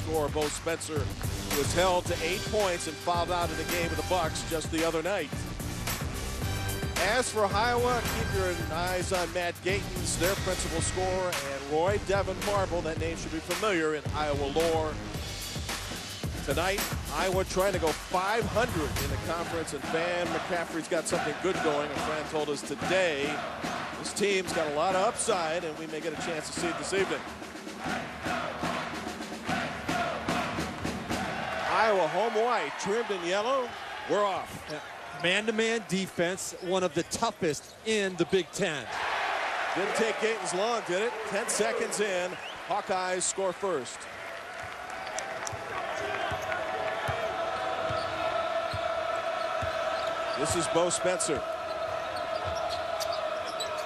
score. Bo Spencer was held to 8 points and fouled out in the game with the Bucks just the other night. As for Iowa, keep your eyes on Matt Gatens, their principal scorer, and Roy Devin Marble. That name should be familiar in Iowa lore. Tonight, Iowa trying to go 500 in the conference, and Van McCaffrey's got something good going. A friend told us today this team's got a lot of upside, and we may get a chance to see it this evening. Iowa home white, trimmed in yellow. We're off. Man-to-man defense, one of the toughest in the Big Ten. Didn't take Gatens long, did it? 10 seconds in, Hawkeyes score first. This is Bo Spencer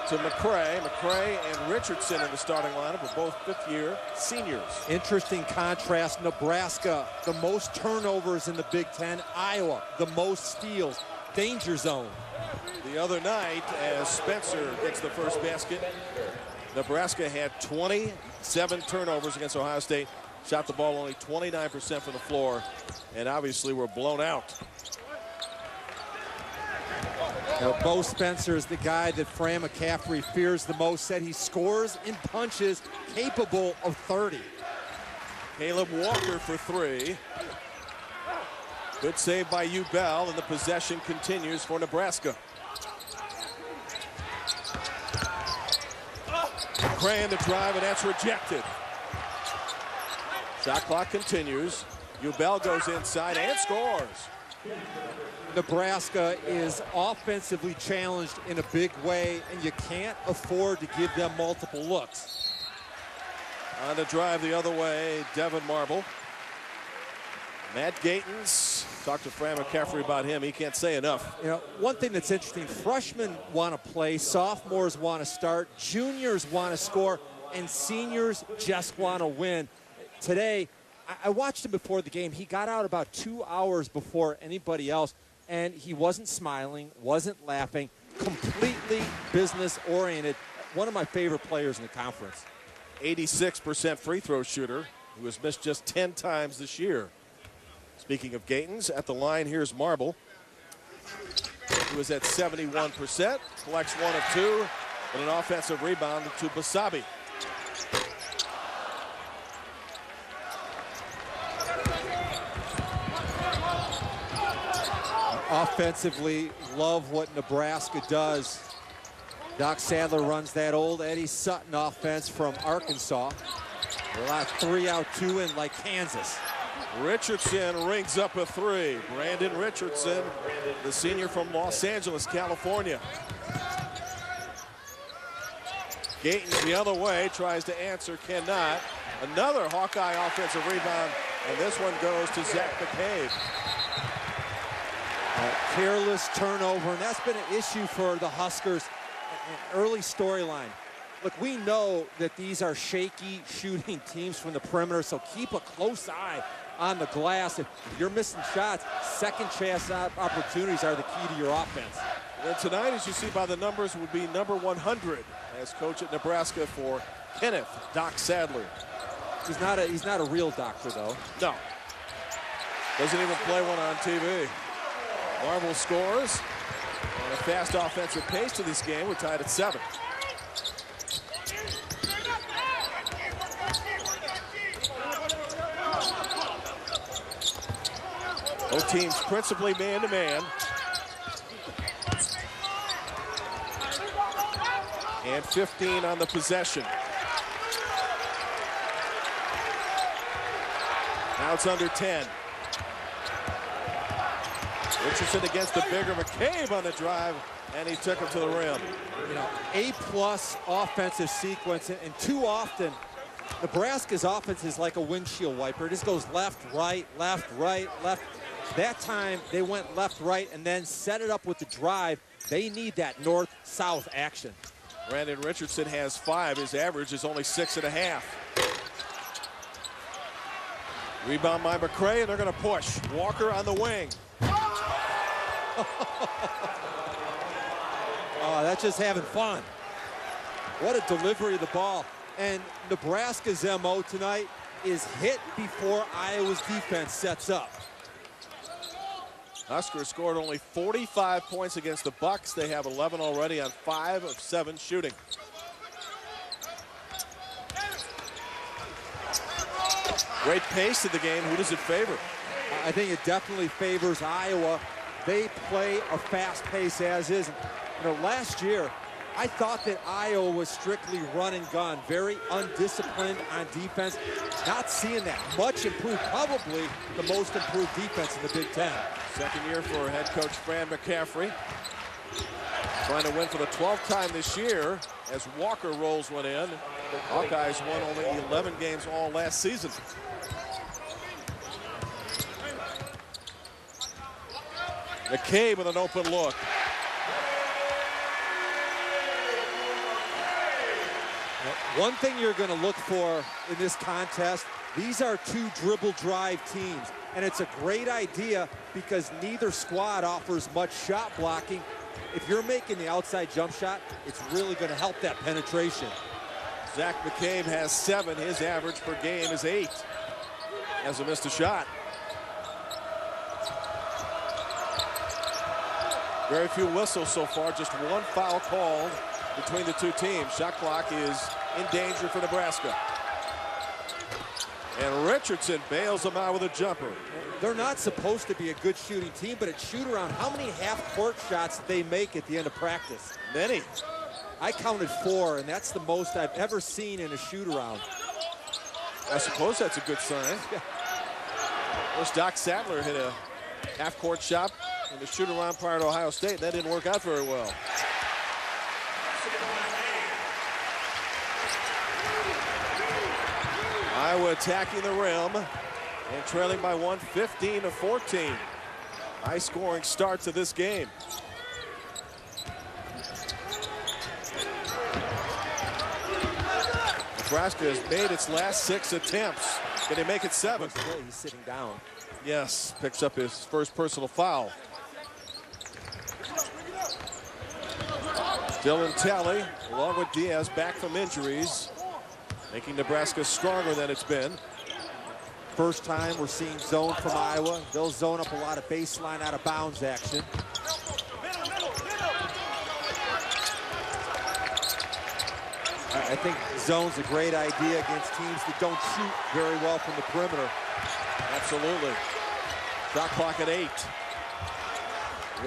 to McCray. McCray and Richardson in the starting lineup are both fifth-year seniors. Interesting contrast. Nebraska, the most turnovers in the Big Ten. Iowa, the most steals. Danger zone. The other night, as Spencer gets the first basket, Nebraska had 27 turnovers against Ohio State. Shot the ball only 29% from the floor, and obviously were blown out. Bo Spencer is the guy that Fran McCaffrey fears the most. Said he scores and punches, capable of 30. Caleb Walker for three. Good save by Bell, and the possession continues for Nebraska. McCray in the drive, and that's rejected. Shot clock continues. Bell goes inside and scores. Nebraska is offensively challenged in a big way, and you can't afford to give them multiple looks. On the drive the other way, Devin Marble. Matt Gatens, talked to Fran McCaffrey about him. He can't say enough. You know, one thing that's interesting, freshmen want to play, sophomores want to start, juniors want to score, and seniors just want to win. Today, I watched him before the game. He got out about 2 hours before anybody else, and he wasn't smiling, wasn't laughing, completely business-oriented. One of my favorite players in the conference. 86% free throw shooter, who has missed just 10 times this year. Speaking of Gatens, at the line, here's Marble, who is at 71%, collects 1 of 2, and an offensive rebound to Basabi. Offensively, love what Nebraska does. Doc Sadler runs that old Eddie Sutton offense from Arkansas. A lot of 3-out, 2-in like Kansas. Richardson rings up a three. Brandon Richardson, the senior from Los Angeles, California. Gatens the other way, tries to answer, cannot. Another Hawkeye offensive rebound, and this one goes to Zach McCabe. Careless turnover, and that's been an issue for the Huskers. An early storyline. Look, we know that these are shaky shooting teams from the perimeter, so keep a close eye on the glass. If you're missing shots, second chance opportunities are the key to your offense. And tonight, as you see by the numbers, would be number 100 as coach at Nebraska for Kenneth Doc Sadler. He's not a real doctor, though. No. Doesn't even play one on TV. Marble scores. And a fast offensive pace to this game. We're tied at 7. Both teams principally man-to-man. And 15 on the possession. Now it's under 10. Richardson against the bigger McCabe on the drive, and he took him to the rim. You know, A-plus offensive sequence, and too often, Nebraska's offense is like a windshield wiper. It just goes left, right, left, right, left. That time, they went left, right, and then set it up with the drive. They need that north-south action. Brandon Richardson has 5. His average is only 6.5. Rebound by McCray, and they're going to push. Walker on the wing. Oh, that's just having fun. What a delivery of the ball. And Nebraska's MO tonight, is hit before Iowa's defense sets up. Huskers scored only 45 points against the Bucks. They have 11 already on 5 of 7 shooting. Great pace of the game. Who does it favor? I think it definitely favors Iowa. They play a fast pace as is. You know, last year, I thought that Iowa was strictly run and gun, very undisciplined on defense. Not seeing that. Much improved, probably the most improved defense in the Big Ten. Second year for head coach Fran McCaffrey. Trying to win for the 12th time this year as Walker rolls one in. The Hawkeyes won only 11 games all last season. McCabe with an open look. One thing you're going to look for in this contest, these are two dribble drive teams. And it's a great idea because neither squad offers much shot blocking. If you're making the outside jump shot, it's really going to help that penetration. Zach McCabe has 7. His average per game is 8. Hasn't missed a shot. Very few whistles so far, just one foul called between the two teams. Shot clock is in danger for Nebraska. And Richardson bails them out with a jumper. They're not supposed to be a good shooting team, but at shoot-around, how many half-court shots did they make at the end of practice? Many. I counted 4, and that's the most I've ever seen in a shoot-around. I suppose that's a good sign. There's Doc Sadler hit a half-court shot in the shoot-around prior to Ohio State. That didn't work out very well. Iowa attacking the rim and trailing by 1, 15-14. High scoring start to this game. Nebraska has made its last 6 attempts. Can they make it 7? He's sitting down. Yes, picks up his first personal foul. Dylan Talley, along with Diaz, back from injuries, making Nebraska stronger than it's been. First time we're seeing zone from Iowa. They'll zone up a lot of baseline out of bounds action. I think zone's a great idea against teams that don't shoot very well from the perimeter. Absolutely. Shot clock at 8.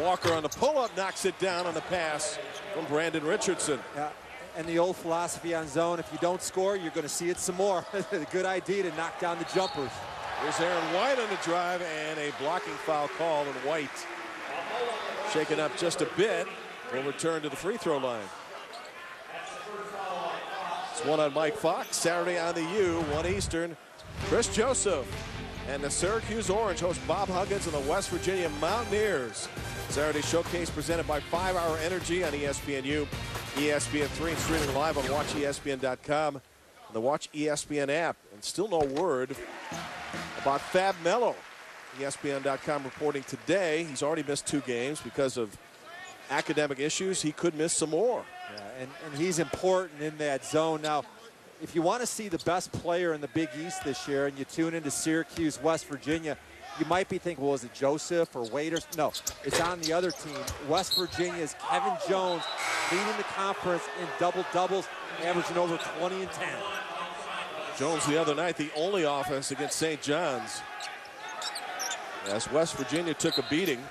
Walker on the pull-up knocks it down on the pass from Brandon Richardson. Yeah. And the old philosophy on zone, if you don't score, you're going to see it some more. A good idea to knock down the jumpers. Here's Aaron White on the drive, and a blocking foul called, and White, shaken up just a bit, will return to the free throw line. It's one on Mike Fox, Saturday on the U, 1 Eastern. Chris Joseph and the Syracuse Orange host Bob Huggins and the West Virginia Mountaineers. Saturday showcase presented by 5 Hour Energy on ESPNU. ESPN3 and streaming live on WatchESPN.com and the Watch ESPN app. And still no word about Fab Melo. ESPN.com reporting today he's already missed 2 games because of academic issues. He could miss some more. Yeah, and he's important in that zone. Now, if you want to see the best player in the Big East this year and you tune into Syracuse, West Virginia, you might be thinking, well, is it Joseph or Waiters? No, it's on the other team. West Virginia's Kevin Jones leading the conference in double-doubles, averaging over 20 and 10. Jones the other night, the only offense against St. John's. As West Virginia took a beating.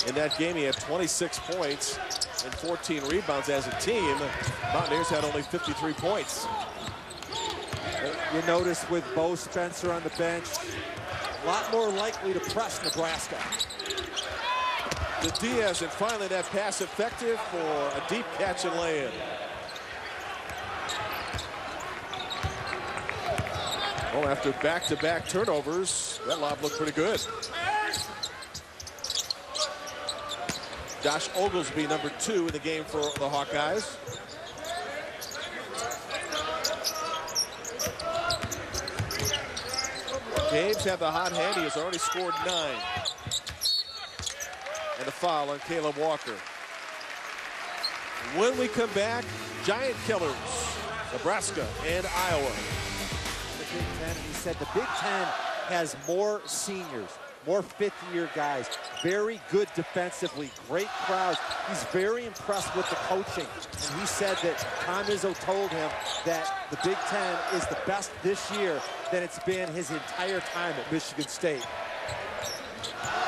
In that game, he had 26 points and 14 rebounds as a team. Mountaineers had only 53 points. You notice with Bo Spencer on the bench, a lot more likely to press Nebraska. To Diaz, and finally that pass effective for a deep catch and lay-in. Well, after back-to-back turnovers, that lob looked pretty good. Josh Oglesby, number 2 in the game for the Hawkeyes. Games have the hot hand. He has already scored 9. And a foul on Caleb Walker. When we come back, Giant Killers Nebraska and Iowa. The Big Ten, he said the Big Ten has more seniors, more fifth-year guys, very good defensively, great crowds. He's very impressed with the coaching. And he said that Tom Izzo told him that the Big Ten is the best this year than it's been his entire time at Michigan State.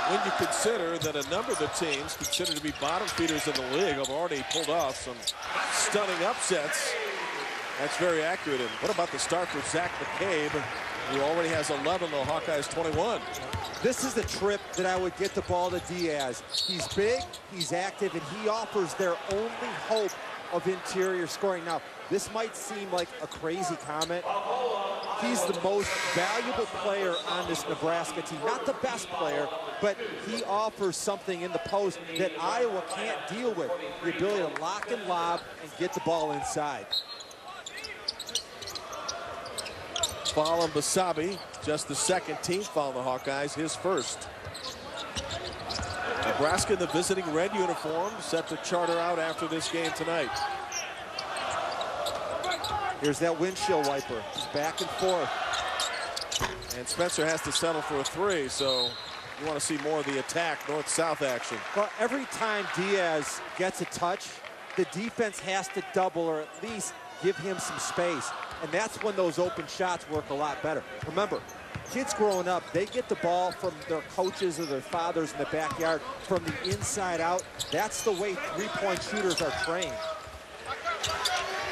When you consider that a number of the teams considered to be bottom feeders in the league have already pulled off some stunning upsets, that's very accurate. And what about the start for Zach McCabe, who already has 11, the Hawkeyes 21? This is the trip that I would get the ball to Diaz. He's big, he's active, and he offers their only hope of interior scoring. Now, this might seem like a crazy comment. He's the most valuable player on this Nebraska team. Not the best player, but he offers something in the post that Iowa can't deal with. The ability to lock and lob and get the ball inside. Foul on Basabe, just the second team foul on the Hawkeyes, his first. Nebraska in the visiting red uniform, set to charter out after this game tonight. Here's that windshield wiper. He's back and forth. And Spencer has to settle for a three, so you want to see more of the attack, north-south action. Well, every time Diaz gets a touch, the defense has to double or at least give him some space. And that's when those open shots work a lot better. Remember, kids growing up, they get the ball from their coaches or their fathers in the backyard from the inside out. That's the way three-point shooters are trained.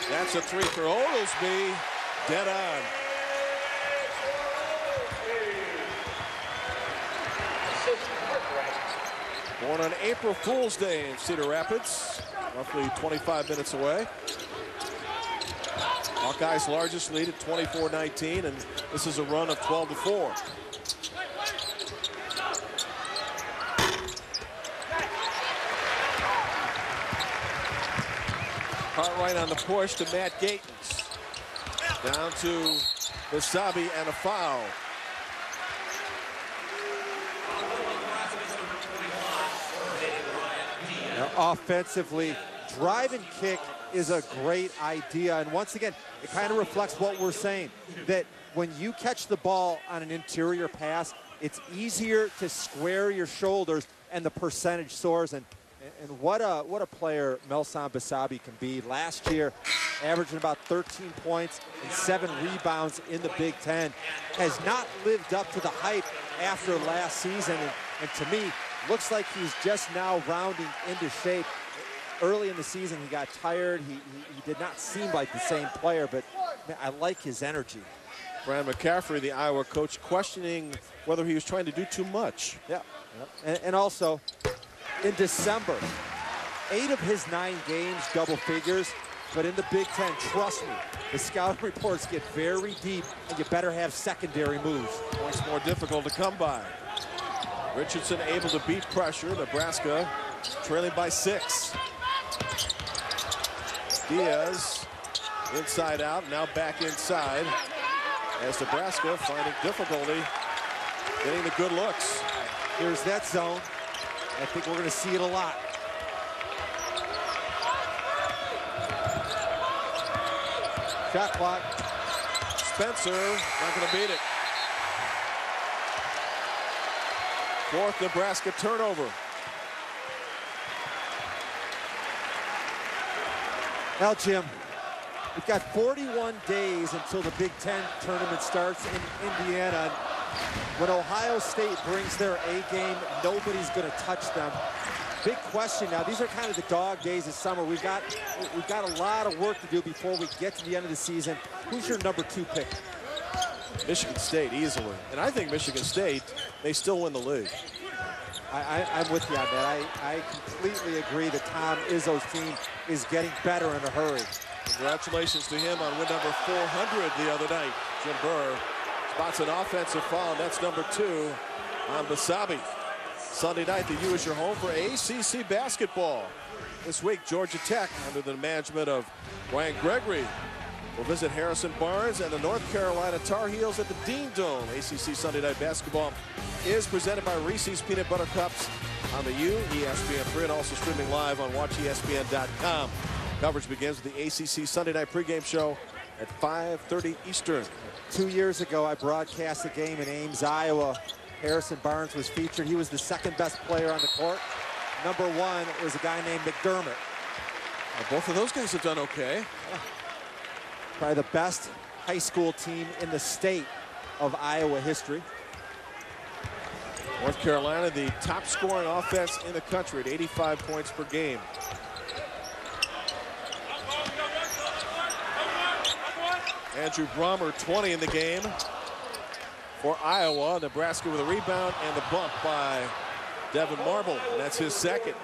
That's a three for Oglesby. Dead on. Born on April Fool's Day in Cedar Rapids, roughly 25 minutes away. Hawkeyes' largest lead at 24-19, and this is a run of 12-4. Cartwright on the push to Matt Gatens. Down to Basabe and a foul. Now, offensively, drive and kick is a great idea. And once again, it kind of reflects what we're saying, that when you catch the ball on an interior pass, it's easier to square your shoulders and the percentage soars. And what a player Melson Basabe can be. Last year, averaging about 13 points and 7 rebounds in the Big Ten. Has not lived up to the hype after last season. And to me, looks like he's just now rounding into shape. Early in the season, he got tired. He did not seem like the same player, but man, I like his energy. Brian McCaffrey, the Iowa coach, questioning whether he was trying to do too much. Yeah. And also, in December, 8 of his 9 games, double figures. But in the Big Ten, trust me, the scouting reports get very deep, and you better have secondary moves. Points more difficult to come by. Richardson able to beat pressure. Nebraska trailing by 6. Diaz inside out, now back inside. As Nebraska finding difficulty getting the good looks. Here's that zone. I think we're going to see it a lot. Shot clock. Spencer not going to beat it. 4th Nebraska turnover. Now, Jim, we've got 41 days until the Big Ten tournament starts in Indiana. When Ohio State brings their A game, nobody's going to touch them. Big question now. These are kind of the dog days of summer. We've got a lot of work to do before we get to the end of the season. Who's your number 2 pick? Michigan State easily, and I think Michigan State, they still win the league. I'm with you on that. I completely agree that Tom Izzo's team is getting better in a hurry. Congratulations to him on win number 400 the other night. Jim Burr spots an offensive foul, and that's number 2 on Basabe. Sunday night, the U is your home for ACC basketball. This week, Georgia Tech, under the management of Brian Gregory, will visit Harrison Barnes and the North Carolina Tar Heels at the Dean Dome. ACC Sunday night basketball is presented by Reese's Peanut Butter Cups on the U, ESPN3, and also streaming live on WatchESPN.com. Coverage begins with the ACC Sunday night pregame show at 5:30 Eastern. 2 years ago, I broadcast a game in Ames, Iowa. Harrison Barnes was featured. He was the second best player on the court. Number one was a guy named McDermott. Well, both of those guys have done okay. Probably the best high school team in the state of Iowa history. North Carolina, the top scoring offense in the country at 85 points per game. Andrew Brommer, 20 in the game for Iowa. Nebraska with a rebound and the bump by Devin Marble. And that's his second.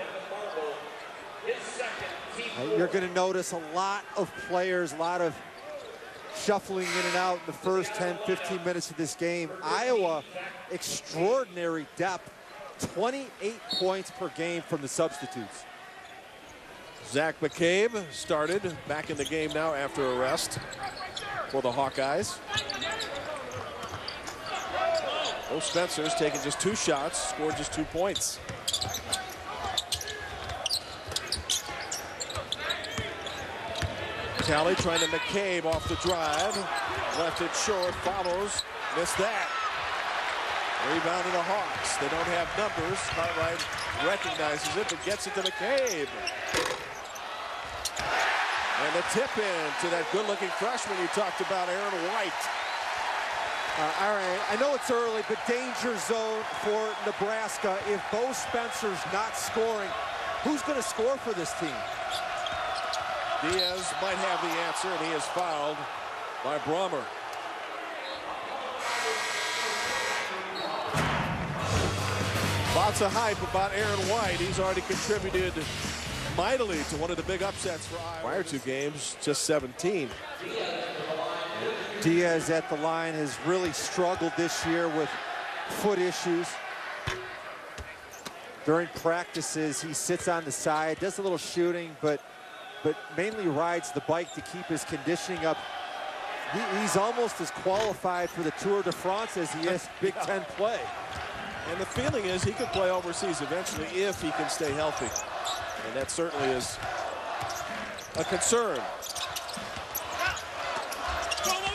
You're going to notice a lot of players, a lot of shuffling in and out in the first 10, 15 minutes of this game. Iowa, extraordinary depth, 28 points per game from the substitutes. Zach McCabe started back in the game now after a rest for the Hawkeyes. Bo Spencer's taken just 2 shots, scored just 2 points. Talley trying to McCabe off the drive. Left it short, follows, missed that. Rebound to the Hawks. They don't have numbers. Cartwright recognizes it, but gets it to McCabe. And the tip in to that good-looking freshman you talked about, Aaron White. All right, I know it's early, but danger zone for Nebraska. If Bo Spencer's not scoring, who's going to score for this team? Diaz might have the answer, and he is fouled by Brommer. Lots of hype about Aaron White. He's already contributed mightily to one of the big upsets for Iowa. Prior 2 games, just 17. Diaz at the line has really struggled this year with foot issues. During practices, he sits on the side, does a little shooting, but mainly rides the bike to keep his conditioning up. He's almost as qualified for the Tour de France as he is Big Ten play. And the feeling is he could play overseas eventually if he can stay healthy. And that certainly is a concern.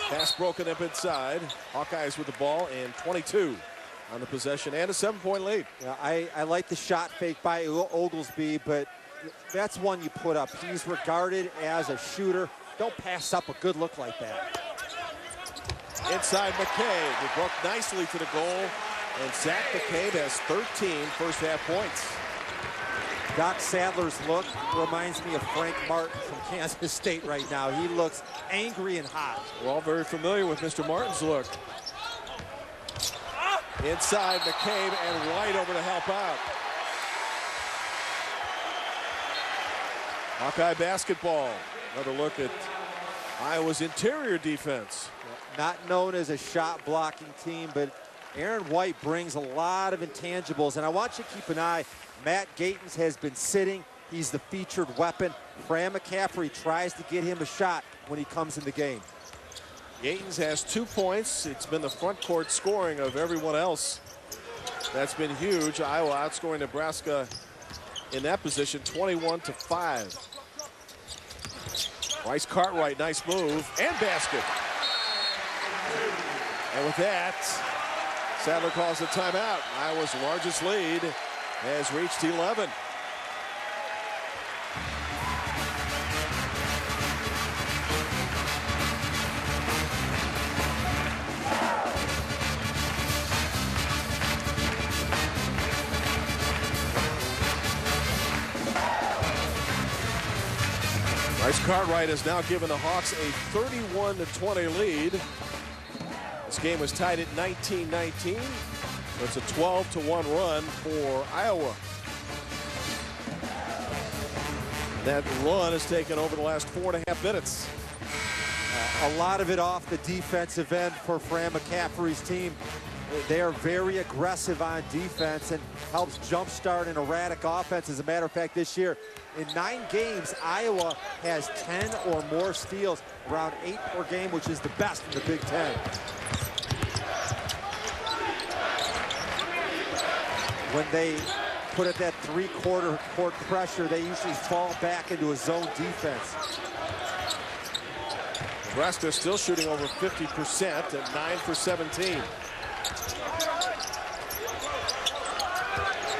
Pass broken up inside. Hawkeyes with the ball and 22 on the possession and a 7-point lead. Yeah, I like the shot fake by Oglesby, but that's one you put up. He's regarded as a shooter. Don't pass up a good look like that. Inside McCabe. It broke nicely to the goal. And Zach McCabe has 13 first half points. Doc Sadler's look reminds me of Frank Martin from Kansas State right now. He looks angry and hot. We're all very familiar with Mr. Martin's look. Inside McCabe and White over to help out. Hawkeye basketball. Another look at Iowa's interior defense. Not known as a shot blocking team, but Aaron White brings a lot of intangibles, and I want you to keep an eye. Matt Gatens has been sitting. He's the featured weapon. Fran McCaffrey tries to get him a shot when he comes in the game. Gatens has 2 points. It's been the front court scoring of everyone else. That's been huge. Iowa outscoring Nebraska in that position 21-5. Bryce Cartwright, nice move, and basket. And with that, Sadler calls a timeout. Iowa's largest lead has reached 11. Bryce Cartwright has now given the Hawks a 31-20 lead. This game was tied at 19-19. It's a 12-1 run for Iowa. That run has taken over the last 4.5 minutes. A lot of it off the defensive end for Fran McCaffrey's team. They are very aggressive on defense and helps jumpstart an erratic offense. As a matter of fact, this year, in 9 games, Iowa has 10 or more steals, around 8 per game, which is the best in the Big Ten. When they put at that 3/4 court pressure, they usually fall back into a zone defense. Nebraska still shooting over 50% at 9 for 17.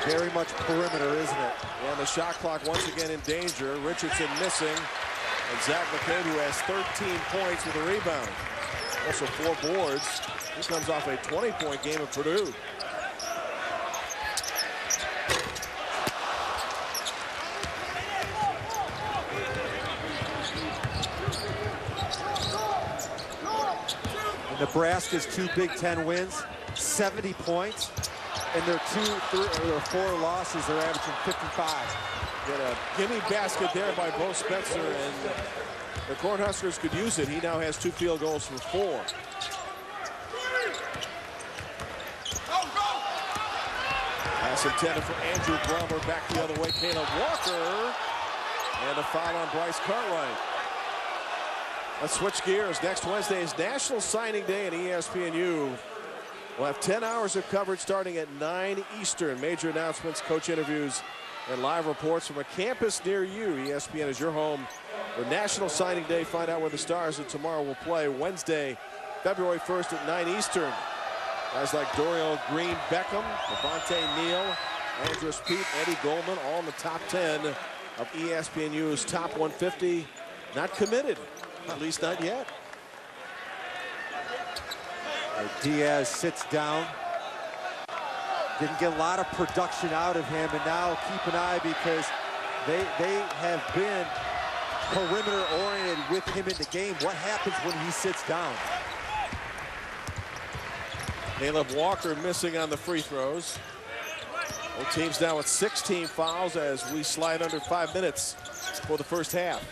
Very much perimeter, isn't it? And the shot clock once again in danger. Richardson missing. And Zach McCabe, who has 13 points with a rebound. Also 4 boards. He comes off a 20-point game at Purdue. And Nebraska's 2 Big Ten wins, 70 points. And their 4 losses, they're averaging 55. Get a gimme basket there by Bo Spencer, and the Cornhuskers could use it. He now has 2 field goals from 4. Pass intended for Andrew Brummer, back the other way, Caleb Walker, and a foul on Bryce Cartwright. Let's switch gears. Next Wednesday is National Signing Day, and ESPNU will have 10 hours of coverage starting at 9 Eastern. Major announcements, coach interviews, and live reports from a campus near you. ESPN is your home for National Signing Day. Find out where the Stars of tomorrow will play Wednesday, February 1st at 9 Eastern. Guys like Dorial Green Beckham, Devontae Neal, Andrus Peat, Eddie Goldman, all in the top 10 of ESPNU's top 150. Not committed, at least not yet. Diaz sits down. Didn't get a lot of production out of him, and now keep an eye because they have been perimeter oriented with him in the game. What happens when he sits down? Caleb Walker missing on the free throws. Both teams now with 16 fouls as we slide under 5 minutes for the first half.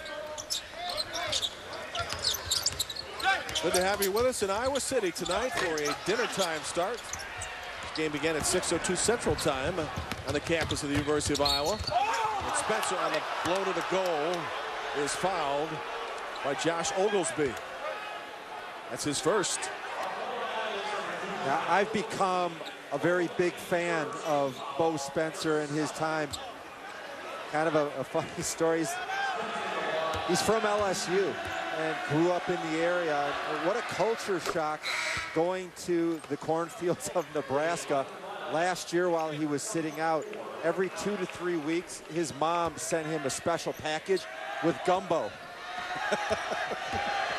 Good to have you with us in Iowa City tonight for a dinner time start. This game began at 6:02 Central Time on the campus of the University of Iowa. And Spencer on the blow to the goal is fouled by Josh Oglesby. That's his first. Now, I've become a very big fan of Bo Spencer and his time. Kind of a funny story. He's from LSU and grew up in the area. What a culture shock going to the cornfields of Nebraska. Last year while he was sitting out, every 2 to 3 weeks, his mom sent him a special package with gumbo.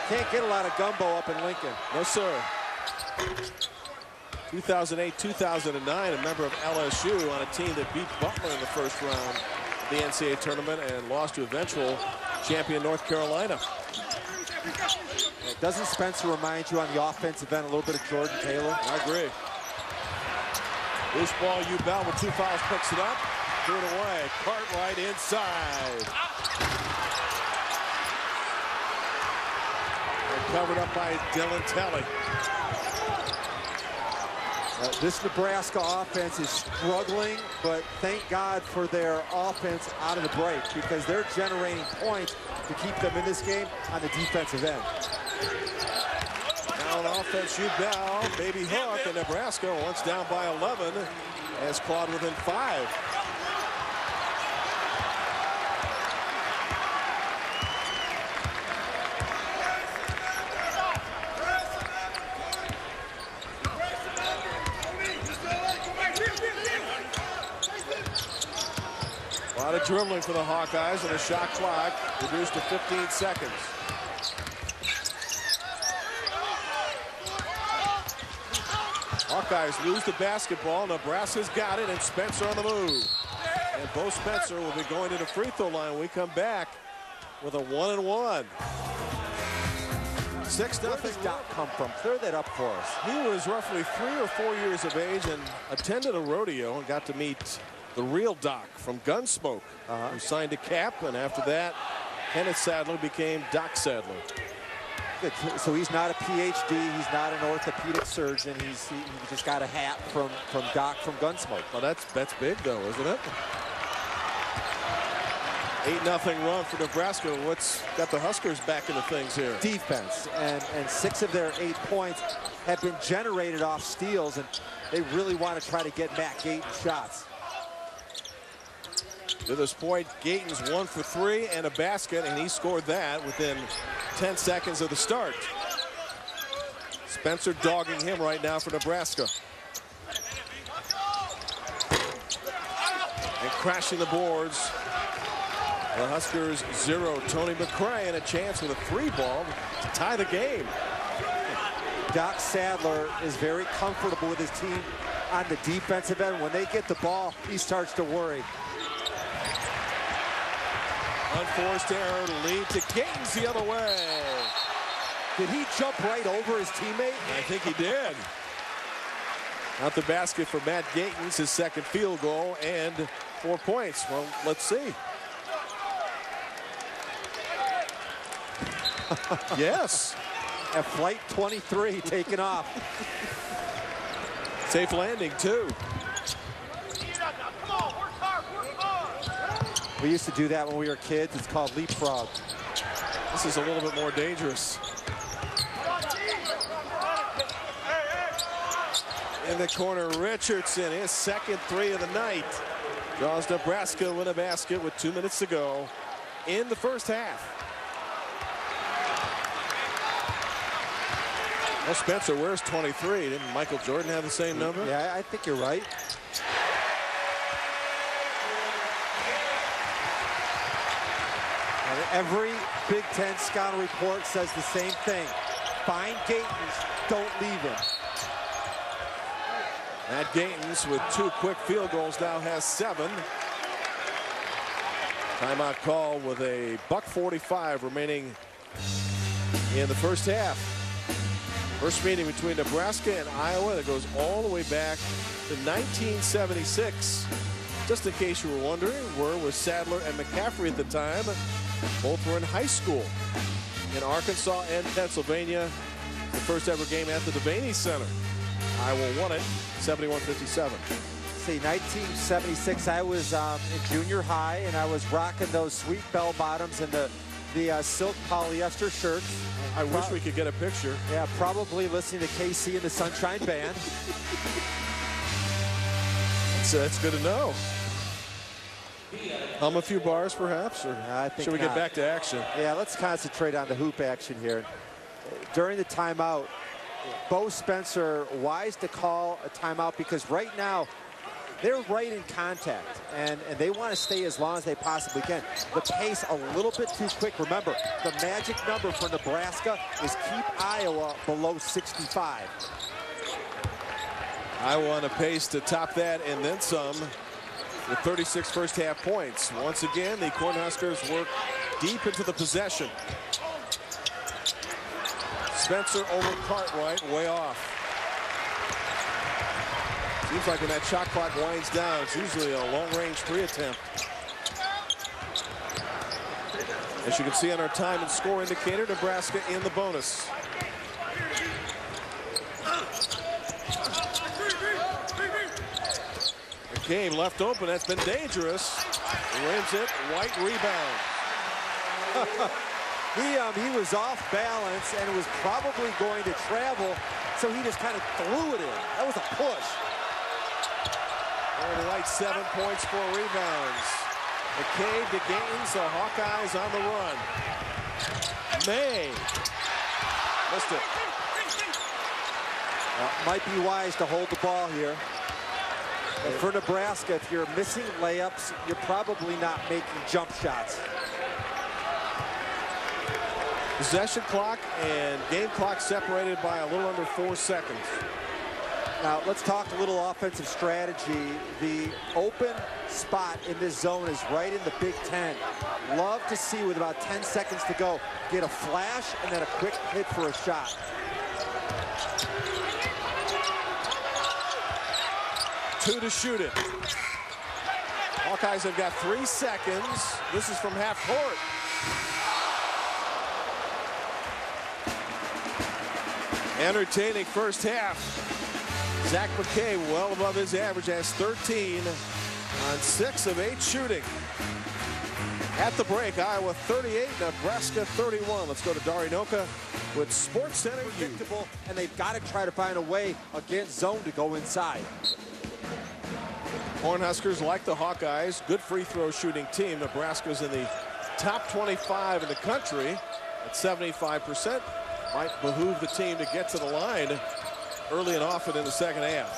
Can't get a lot of gumbo up in Lincoln. No, sir. 2008, 2009, a member of LSU on a team that beat Butler in the first round of the NCAA tournament and lost to eventual champion North Carolina. Doesn't Spencer remind you on the offensive end a little bit of Jordan Taylor? I agree. Loose ball, Bell with 2 fouls, picks it up, threw it away. Cartwright inside. And covered up by Dylan Telly. This Nebraska offense is struggling, but thank God for their offense out of the break because they're generating points to keep them in this game on the defensive end. Now on offense, Bell, baby hook, and Nebraska once down by 11 has clawed within 5. A lot of dribbling for the Hawkeyes, and the shot clock reduced to 15 seconds. Hawkeyes lose the basketball. Nebraska's got it, and Spencer on the move. And Bo Spencer will be going to the free throw line when we come back with a 1-and-1. 6-0. Where does Doc come from? Clear that up for us. He was roughly 3 or 4 years of age and attended a rodeo and got to meet the real Doc from Gunsmoke, who signed a cap, and after that, Kenneth Sadler became Doc Sadler. Good. So he's not a PhD, he's not an orthopedic surgeon, he just got a hat from Doc from Gunsmoke. Well, that's big though, isn't it? 8-0 run for Nebraska. What's got the Huskers back into things here? Defense, and 6 of their 8 points have been generated off steals, and they really want to try to get Matt Gayton shots. To this point, Gayton's 1 for 3 and a basket, and he scored that within 10 seconds of the start. Spencer dogging him right now for Nebraska. And crashing the boards. The Huskers 0. Tony McCray, and a chance with a 3-ball to tie the game. Doc Sadler is very comfortable with his team on the defensive end. When they get the ball, he starts to worry. Unforced error to lead to Gayton's the other way. Did he jump right over his teammate? I think he did. Out the basket for Matt Gayton's, his second field goal, and 4 points. Well, let's see. Yes. At flight 23 taken off. Safe landing, too. We used to do that when we were kids. It's called leapfrog. This is a little bit more dangerous. In the corner, Richardson, his second 3 of the night. Draws Nebraska with a basket with 2 minutes to go in the first half. Well, Spencer, where's 23? Didn't Michael Jordan have the same number? Yeah, I think you're right. And every Big Ten scouting report says the same thing. Find Gayton's, don't leave him. Matt Gayton's with 2 quick field goals now has 7. Timeout call with a $1:45 remaining in the first half. First meeting between Nebraska and Iowa that goes all the way back to 1976. Just in case you were wondering, where was Sadler and McCaffrey at the time? Both were in high school in Arkansas and Pennsylvania. The first ever game at the Devaney Center. Iowa won it 71-57. See, 1976, I was in junior high, and I was rocking those sweet bell bottoms and the silk polyester shirts. I wish we could get a picture. Yeah, probably listening to KC and the Sunshine Band. That's good to know. Hum a few bars, perhaps, or I think should we not. get back to action? Yeah, let's concentrate on the hoop action here. During the timeout, Bo Spencer wise to call a timeout because right now they're right in contact, and they want to stay as long as they possibly can. The pace a little bit too quick. Remember, the magic number for Nebraska is keep Iowa below 65. Iowa on a pace to top that and then some with 36 first half points. Once again, the Cornhuskers work deep into the possession. Spencer over Cartwright, way off. Seems like when that shot clock winds down, it's usually a long-range 3 attempt. As you can see on our time and score indicator, Nebraska in the bonus. The game left open, that's been dangerous. Wins it, White rebound. He was off balance and was probably going to travel, so he just kind of threw it in. That was a push. And White 7 points, 4 rebounds. McCabe to Gayton's, the Hawkeyes on the run. May missed it. Might be wise to hold the ball here. And for Nebraska, if you're missing layups, you're probably not making jump shots. Possession clock and game clock separated by a little under 4 seconds. Now, let's talk a little offensive strategy. The open spot in this zone is right in the Big Ten. Love to see, with about 10 seconds to go, get a flash and then a quick hit for a shot. Two to shoot it. Hawkeyes have got 3 seconds. This is from half court. Entertaining first half. Zach McCabe, well above his average, has 13 on 6 of 8 shooting. At the break, Iowa 38, Nebraska 31. Let's go to Dari Noka with Sports Center. Predictable, and they've got to try to find a way against zone to go inside. Cornhuskers, like the Hawkeyes, good free throw shooting team. Nebraska's in the top 25 in the country at 75%. Might behoove the team to get to the line early and often in the second half.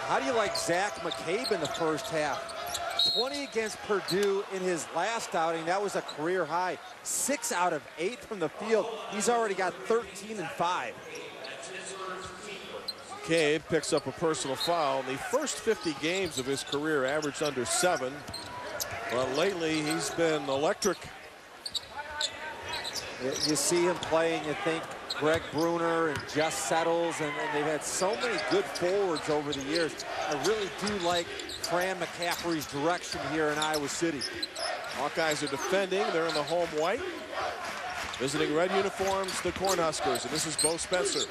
How do you like Zach McCabe in the first half? 20 against Purdue in his last outing. That was a career high. 6 out of 8 from the field. He's already got 13 and 5. McCabe picks up a personal foul. In the first 50 games of his career, averaged under 7. But lately, he's been electric. You see him playing, you think Greg Bruner and Jess Settles, and they've had so many good forwards over the years. I really do like Fran McCaffrey's direction here in Iowa City. Hawkeyes are defending. They're in the home white. Visiting red uniforms, the Cornhuskers, and this is Bo Spencer.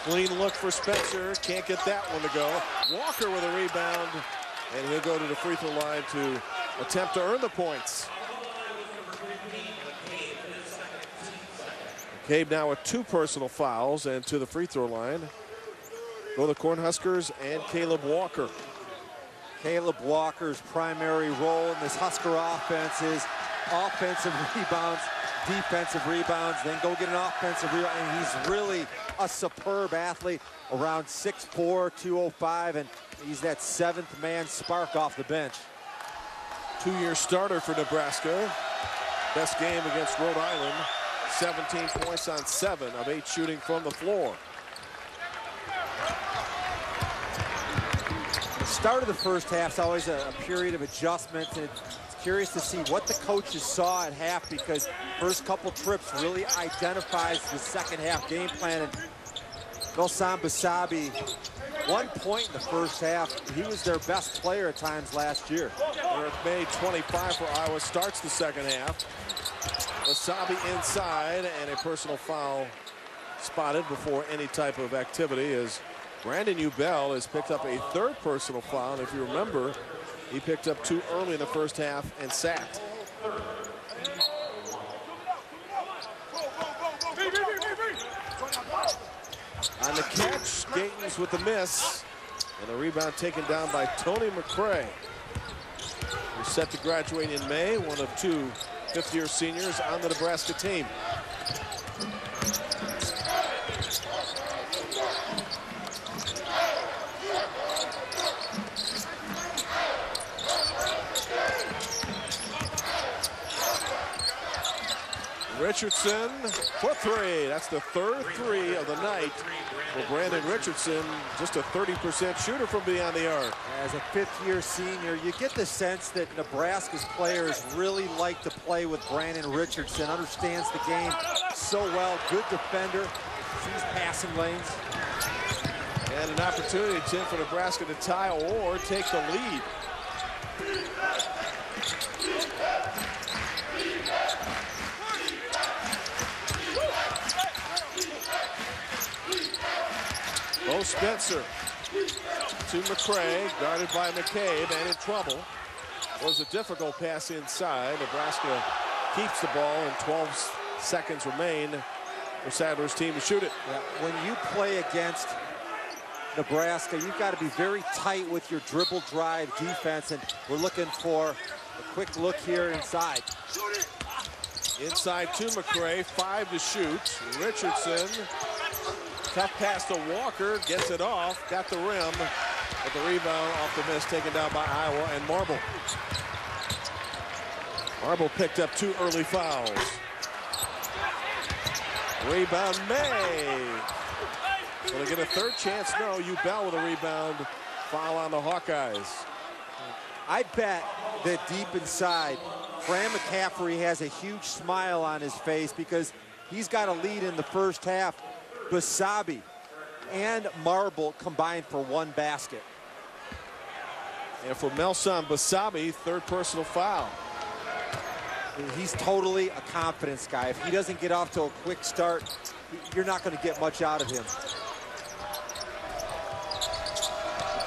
Clean look for Spencer. Can't get that one to go. Walker with a rebound, and he'll go to the free throw line to attempt to earn the points. McCabe now with 2 personal fouls, and to the free throw line go the Cornhuskers and Caleb Walker. Caleb Walker's primary role in this Husker offense is offensive rebounds, defensive rebounds, then go get an offensive rebound. And he's really a superb athlete, around 6'4", 205, and he's that 7th man spark off the bench. 2-year starter for Nebraska. Best game against Rhode Island. 17 points on 7 of 8 shooting from the floor. The start of the first half is always a period of adjustment, and it's curious to see what the coaches saw at half, because first couple trips really identifies the second half game plan. And Melsan Basabi, 1 point in the first half. He was their best player at times last year. Eric May, 25 for Iowa, starts the second half. Basabi inside, and a personal foul spotted before any type of activity as Brandon Ubell has picked up a 3rd personal foul. And if you remember, he picked up 2 early in the first half and sat. On the catch, Gatens with the miss, and the rebound taken down by Tony McCray, who's set to graduate in May, one of 2 fifth-year seniors on the Nebraska team. Richardson for 3. That's the 3rd 3 of the night for Brandon Richardson. Just a 30% shooter from beyond the arc. As a 5th-year senior, you get the sense that Nebraska's players really like to play with Brandon Richardson. Understands the game so well. Good defender. Sees passing lanes. And an opportunity, Tim, for Nebraska to tie or take the lead. Bo Spencer to McCray, guarded by McCabe, and in trouble. Was a difficult pass inside. Nebraska keeps the ball, and 12 seconds remain for Sadler's team to shoot it. Yeah, when you play against Nebraska, you've got to be very tight with your dribble drive defense, and we're looking for a quick look here inside. Inside to McCray, 5 to shoot. Richardson, tough pass to Walker, gets it off, got the rim, but the rebound off the miss taken down by Iowa and Marble. Marble picked up 2 early fouls. Rebound May. Will they get a 3rd chance? No, Ubell with a rebound. Foul on the Hawkeyes. I bet that deep inside, Fran McCaffrey has a huge smile on his face because he's got a lead in the first half. Basabi and Marble combined for 1 basket. And for Melsan Basabi, 3rd personal foul. He's totally a confidence guy. If he doesn't get off to a quick start, you're not going to get much out of him.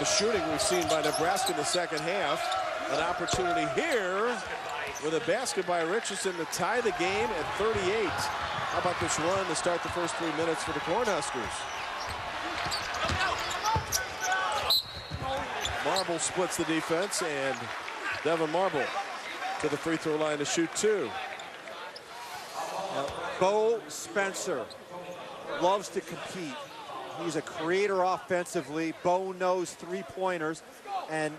The shooting we've seen by Nebraska in the second half. An opportunity here with a basket by Richardson to tie the game at 38. How about this run to start the first 3 minutes for the Cornhuskers? Marble splits the defense, and Devin Marble to the free throw line to shoot 2. Bo Spencer loves to compete. He's a creator offensively. Bo knows three-pointers, and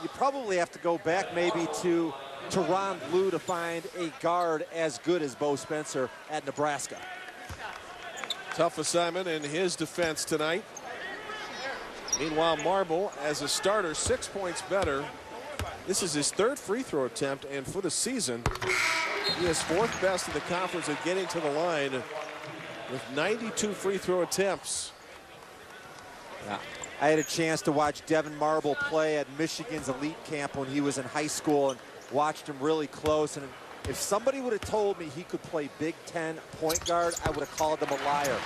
you probably have to go back maybe to Ron Blue to find a guard as good as Bo Spencer at Nebraska. Tough assignment in his defense tonight. Meanwhile, Marble, as a starter, 6 points better. This is his 3rd free throw attempt, and for the season, he is 4th best in the conference at getting to the line with 92 free throw attempts. Yeah. I had a chance to watch Devin Marble play at Michigan's elite camp when he was in high school and watched him really close. And if somebody would have told me he could play Big Ten point guard, I would have called him a liar.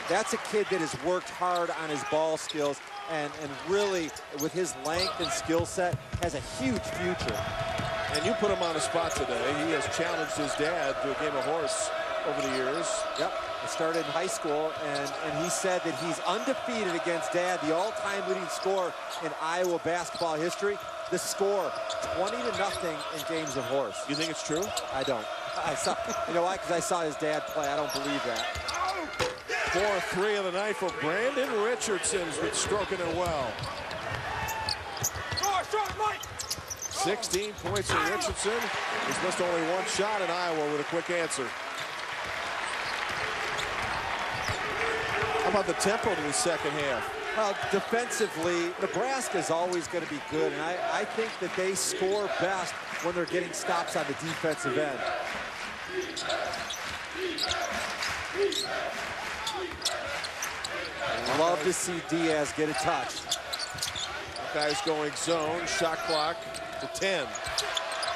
That's a kid that has worked hard on his ball skills and really, with his length and skill set, has a huge future. And you put him on a spot today. He has challenged his dad to a game of horse over the years. Yep, I started in high school, and he said that he's undefeated against Dad, the all-time leading scorer in Iowa basketball history. The score, 20-0 in games of horse. You think it's true? I don't. You know why? Because I saw his dad play. I don't believe that. 4-3 of the night for Brandon Richardson, stroking it well. 16 points for Richardson. He's missed only 1 shot in Iowa with a quick answer. How about the tempo in the second half? Well, defensively, Nebraska is always going to be good, and I think that they score best when they're getting stops on the defensive end. Love to see Diaz get a touch. Guys going zone, shot clock to 10.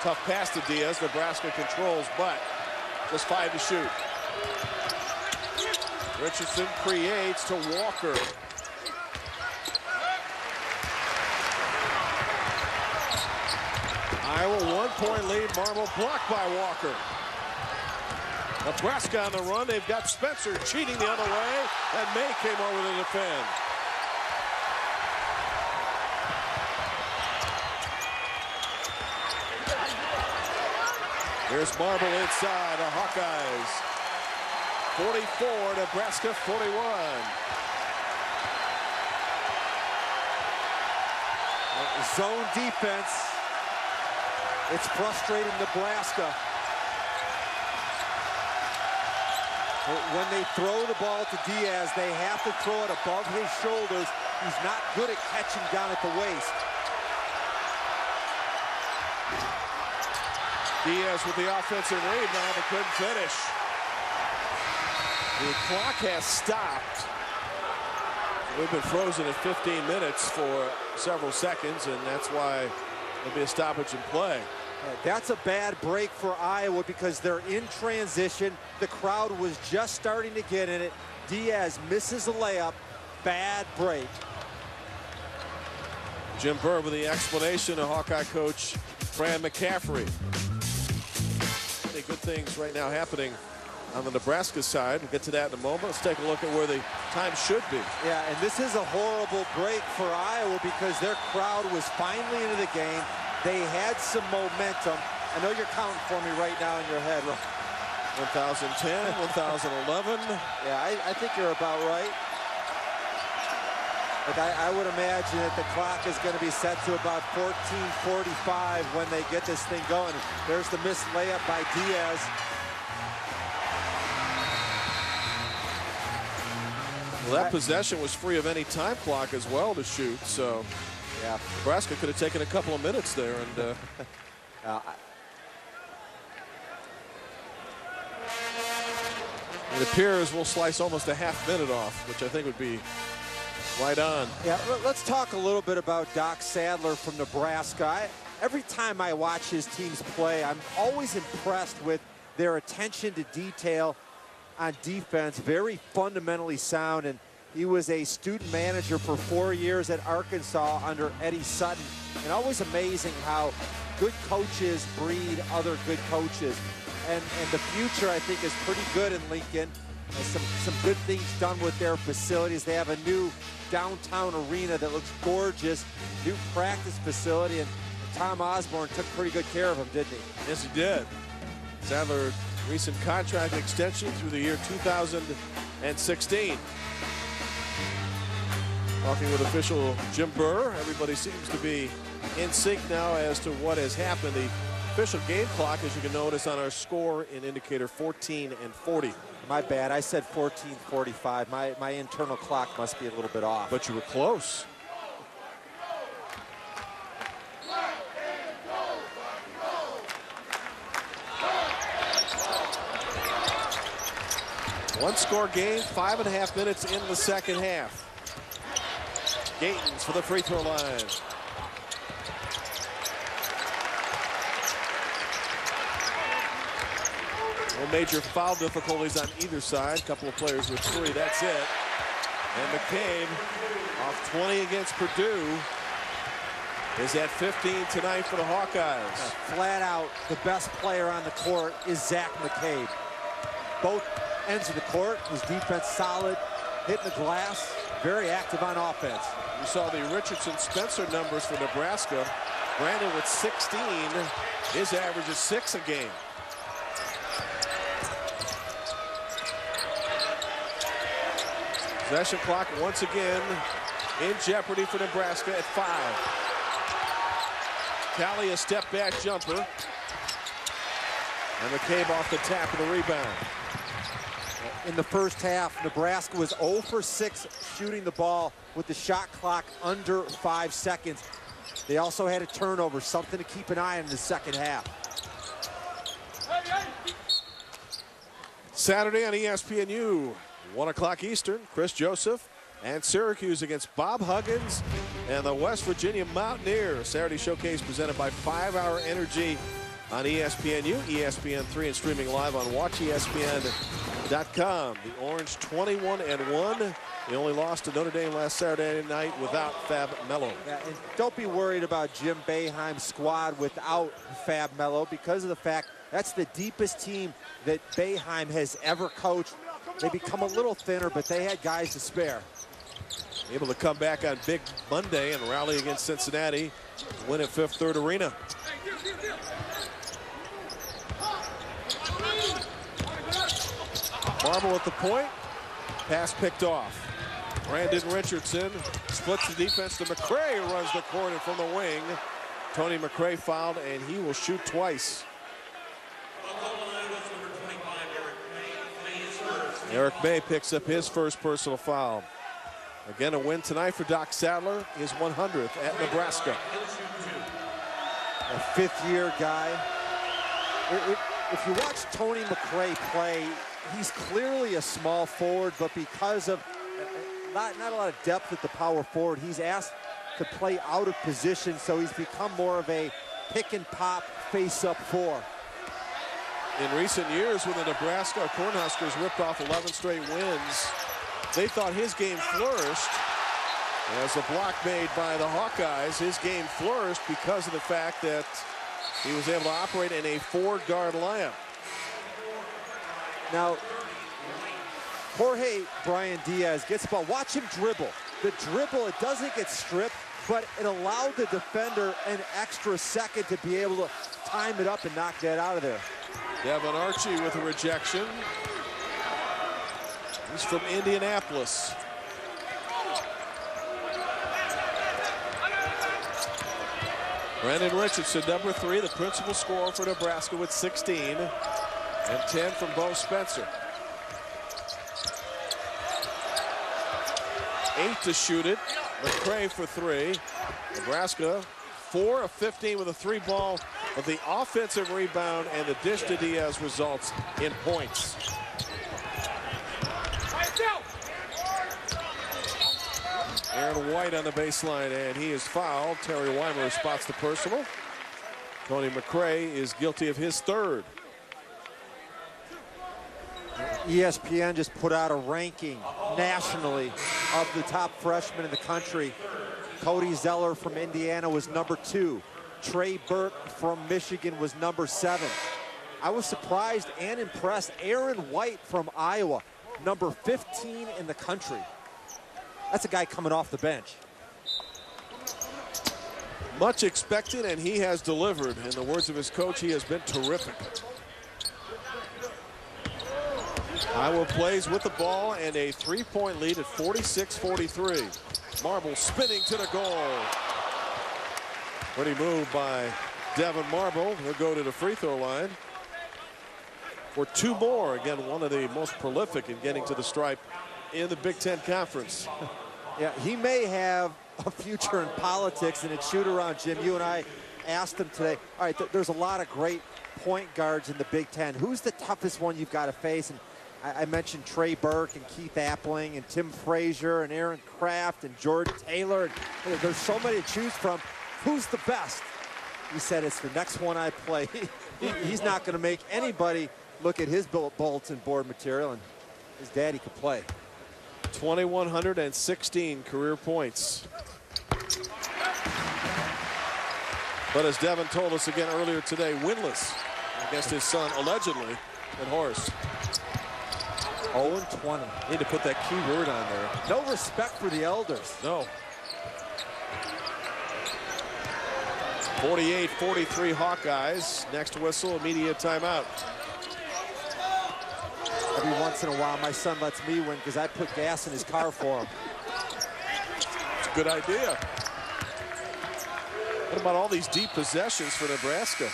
Tough pass to Diaz. Nebraska controls, but just 5 to shoot. Richardson creates to Walker. Iowa 1-point lead. Marble blocked by Walker. Nebraska on the run. They've got Spencer cheating the other way, and May came over to defend. Here's Marble inside the Hawkeyes. 44, Nebraska 41. Zone defense. It's frustrating Nebraska. When they throw the ball to Diaz, they have to throw it above his shoulders. He's not good at catching down at the waist. Diaz with the offensive rebound, but couldn't finish. The clock has stopped. We've been frozen at 15 minutes for several seconds, and that's why there'll be a stoppage in play. That's a bad break for Iowa because they're in transition. The crowd was just starting to get in it. Diaz misses a layup. Bad break. Jim Burr with the explanation of Hawkeye coach Fran McCaffrey. Good things right now happening on the Nebraska side. We'll get to that in a moment. Let's take a look at where the time should be. Yeah, and this is a horrible break for Iowa because their crowd was finally into the game. They had some momentum. I know you're counting for me right now in your head. 1010, 1011. Yeah, I think you're about right. But I would imagine that the clock is going to be set to about 14:45 when they get this thing going. There's the missed layup by Diaz. Well, that possession was free of any time clock as well to shoot, so yeah, Nebraska could have taken a couple of minutes there. And it appears we'll slice almost a half minute off, which I think would be right on. Yeah, let's talk a little bit about Doc Sadler from Nebraska. Every time I watch his teams play, I'm always impressed with their attention to detail on defense. Very fundamentally sound, and he was a student manager for 4 years at Arkansas under Eddie Sutton. And always amazing how good coaches breed other good coaches. And the future, I think, is pretty good in Lincoln. some good things done with their facilities. They have a new downtown arena that looks gorgeous, new practice facility, and Tom Osborne took pretty good care of him, didn't he? Yes, he did. Sadler, recent contract extension through the year 2016. Talking with official Jim Burr, everybody seems to be in sync now as to what has happened. The official game clock, as you can notice on our score in indicator, 14:40. My bad, I said 14:45. My internal clock must be a little bit off. But you were close. One-score game, 5.5 minutes in the second half. Gatens for the free throw line. No major foul difficulties on either side. Couple of players with three, that's it. And McCabe, off 20 against Purdue, is at 15 tonight for the Hawkeyes. Flat out, the best player on the court is Zach McCabe. Both ends of the court, his defense solid, hitting the glass, very active on offense. You saw the Richardson Spencer numbers for Nebraska. Brandon with 16, his average is 6 a game. Possession clock once again in jeopardy for Nebraska at 5. Tally a step back jumper. And McCabe off the tap of the rebound. In the first half, Nebraska was 0 for 6 shooting the ball with the shot clock under 5 seconds. They also had a turnover, something to keep an eye on in the second half. Saturday on ESPNU, 1 o'clock Eastern, Chris Joseph and Syracuse against Bob Huggins and the West Virginia Mountaineers. Saturday showcase presented by 5 Hour Energy on ESPNU, ESPN3, and streaming live on WatchESPN.com. The Orange 21-1. They only lost to Notre Dame last Saturday night without Fab Melo. Yeah, and don't be worried about Jim Boeheim's squad without Fab Melo, because of the fact that's the deepest team that Boeheim has ever coached. They become a little thinner, but they had guys to spare. Able to come back on Big Monday and rally against Cincinnati, win at Fifth Third Arena. Marble at the point, pass picked off. Brandon Richardson splits the defense to McCray, who runs the court and from the wing. Tony McCray fouled, and he will shoot twice. Eric May picks up his first personal foul. Again, a win tonight for Doc Sadler, his 100th at Nebraska. A fifth-year guy. If you watch Tony McCray play, he's clearly a small forward, but because of not a lot of depth at the power forward, he's asked to play out of position, so he's become more of a pick-and-pop face-up 4. In recent years, when the Nebraska Cornhuskers ripped off 11 straight wins, they thought his game flourished. As a block made by the Hawkeyes, his game flourished because of the fact that he was able to operate in a 4-guard lineup. Now, Jorge Brian Diaz gets the ball. Watch him dribble. The dribble, it doesn't get stripped, but it allowed the defender an extra second to be able to time it up and knock that out of there. Devin Archie with a rejection. He's from Indianapolis. Brandon Richardson, number 3, the principal scorer for Nebraska with 16, and 10 from Bo Spencer. 8 to shoot it. McCray for 3. Nebraska 4 of 15 with a 3-ball, but the offensive rebound and the dish to Diaz results in points. Aaron White on the baseline, and he is fouled. Terry Weimer spots the personal. Tony McCray is guilty of his 3rd. ESPN just put out a ranking nationally of the top freshmen in the country. Cody Zeller from Indiana was number 2. Trey Burke from Michigan was number 7. I was surprised and impressed. Aaron White from Iowa. number 15 in the country. That's a guy coming off the bench. Much expected, and he has delivered. In the words of his coach, he has been terrific. Iowa plays with the ball and a 3-point lead at 46-43. Marble spinning to the goal. Pretty move by Devin Marble. He'll go to the free throw line for 2 more. Again, one of the most prolific in getting to the stripe in the Big Ten Conference. Yeah, he may have a future in politics and it's shoot around, Jim. You and I asked him today, all right, there's a lot of great point guards in the Big Ten. Who's the toughest one you've got to face? And I mentioned Trey Burke and Keith Appling and Tim Frazier and Aaron Kraft and Jordan Taylor. There's so many to choose from. Who's the best? He said, it's the next one I play. He's not going to make anybody look at his bulletin board material, and his daddy could play. 2,116 career points. But as Devin told us again earlier today, winless against his son, allegedly, at Horace. 0-20. Need to put that key word on there. No respect for the elders. No. 48-43 Hawkeyes. Next whistle, immediate timeout. Every once in a while, my son lets me win because I put gas in his car for him. It's a good idea. What about all these deep possessions for Nebraska?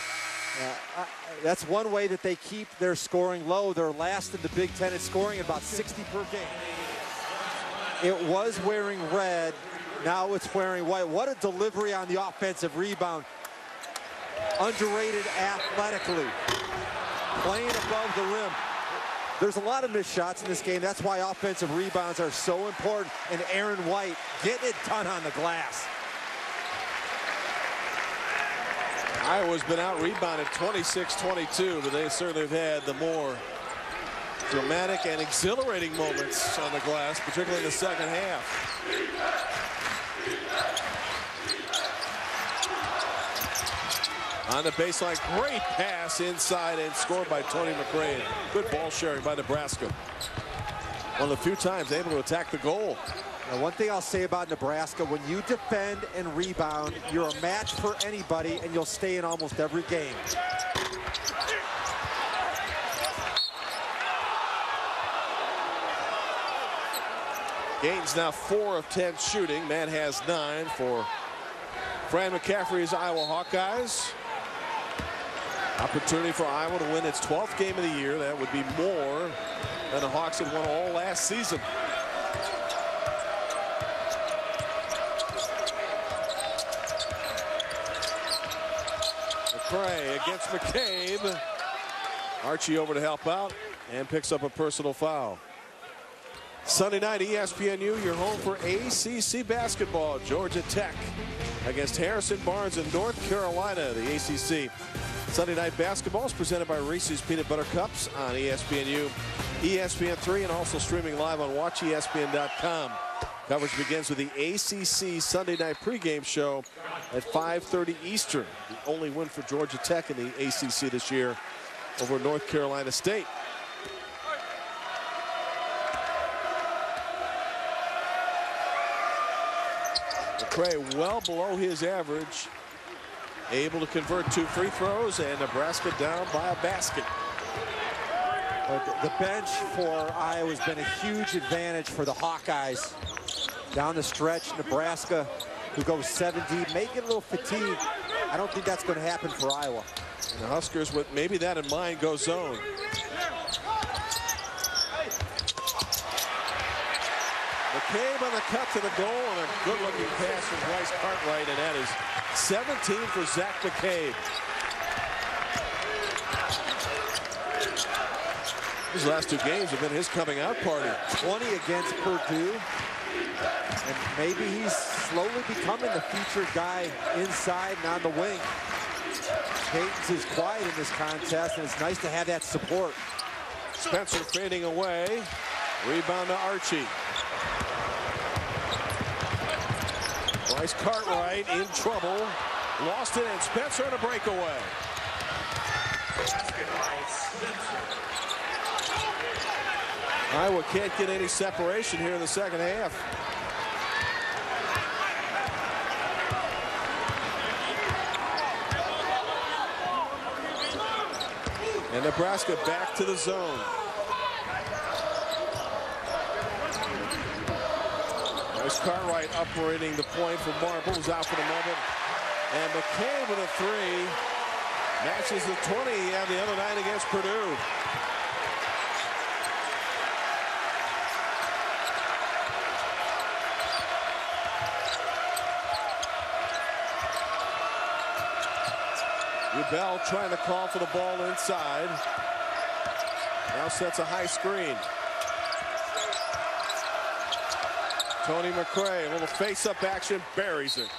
That's one way that they keep their scoring low. They're last in the Big Ten at scoring at about 60 per game. It was wearing red. Now it's wearing white. What a delivery on the offensive rebound. Underrated athletically. Playing above the rim. There's a lot of missed shots in this game. That's why offensive rebounds are so important. And Aaron White getting it done on the glass. Iowa's been out-rebounded 26-22, but they certainly have had the more dramatic and exhilarating moments on the glass, particularly in the second half. On the baseline, great pass inside and scored by Tony McRae. Good ball sharing by Nebraska. One of the few times able to attack the goal. Now, one thing I'll say about Nebraska, when you defend and rebound, you're a match for anybody, and you'll stay in almost every game. Gaines now 4 of 10 shooting. Matt has 9 for Fran McCaffrey's Iowa Hawkeyes. Opportunity for Iowa to win its 12th game of the year. That would be more than the Hawks had won all last season. McCray against McCabe. Archie over to help out and picks up a personal foul. Sunday night, ESPNU, your home for ACC basketball. Georgia Tech against Harrison Barnes in North Carolina. The ACC Sunday night basketball is presented by Reese's Peanut Butter Cups on ESPNU, ESPN3, and also streaming live on WatchESPN.com. Coverage begins with the ACC Sunday night pregame show at 5:30 Eastern. The only win for Georgia Tech in the ACC this year over North Carolina State. McCray well below his average. Able to convert 2 free throws, and Nebraska down by a basket. The bench for Iowa has been a huge advantage for the Hawkeyes. Down the stretch, Nebraska, who goes 7 deep, may get a little fatigued. I don't think that's going to happen for Iowa. And the Huskers, with maybe that in mind, go zone. McCabe on the cut to the goal, and a good-looking pass from Bryce Cartwright, and that is 17 for Zach McCabe. His last 2 games have been his coming out party. 20 against Purdue. And maybe he's slowly becoming the featured guy inside and on the wing. Haynes is quiet in this contest, and it's nice to have that support. Spencer fading away. Rebound to Archie. Bryce Cartwright in trouble. Lost it, and Spencer on a breakaway. Iowa can't get any separation here in the second half. And Nebraska back to the zone. There's Cartwright operating the point for Marble, who's out for the moment. And McCabe with a three. Matches the 20 he had the other night against Purdue. Bell trying to call for the ball inside. Now sets a high screen. Tony McCray, a little face-up action, buries it.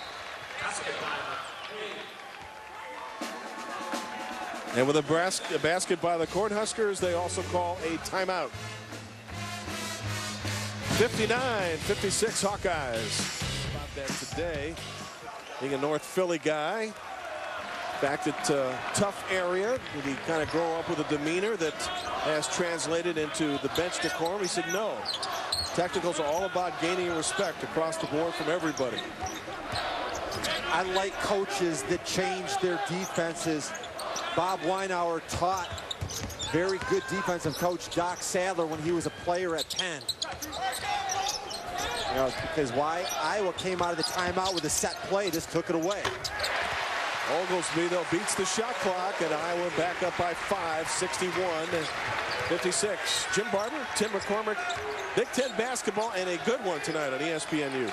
And with a basket by the Cornhuskers, they also call a timeout. 59-56 Hawkeyes. About that today, being a North Philly guy. Back at tough area. Did he kind of grow up with a demeanor that has translated into the bench decorum? He said no. Technicals are all about gaining respect across the board from everybody. I like coaches that change their defenses. Bob Weinauer taught very good defensive coach Doc Sadler when he was a player at Penn. You know, because why? Iowa came out of the timeout with a set play, just took it away. Oglesby, though, beats the shot clock, and Iowa back up by 5, 61-56. Jim Barber, Tim McCormick, Big Ten basketball, and a good one tonight on ESPNU.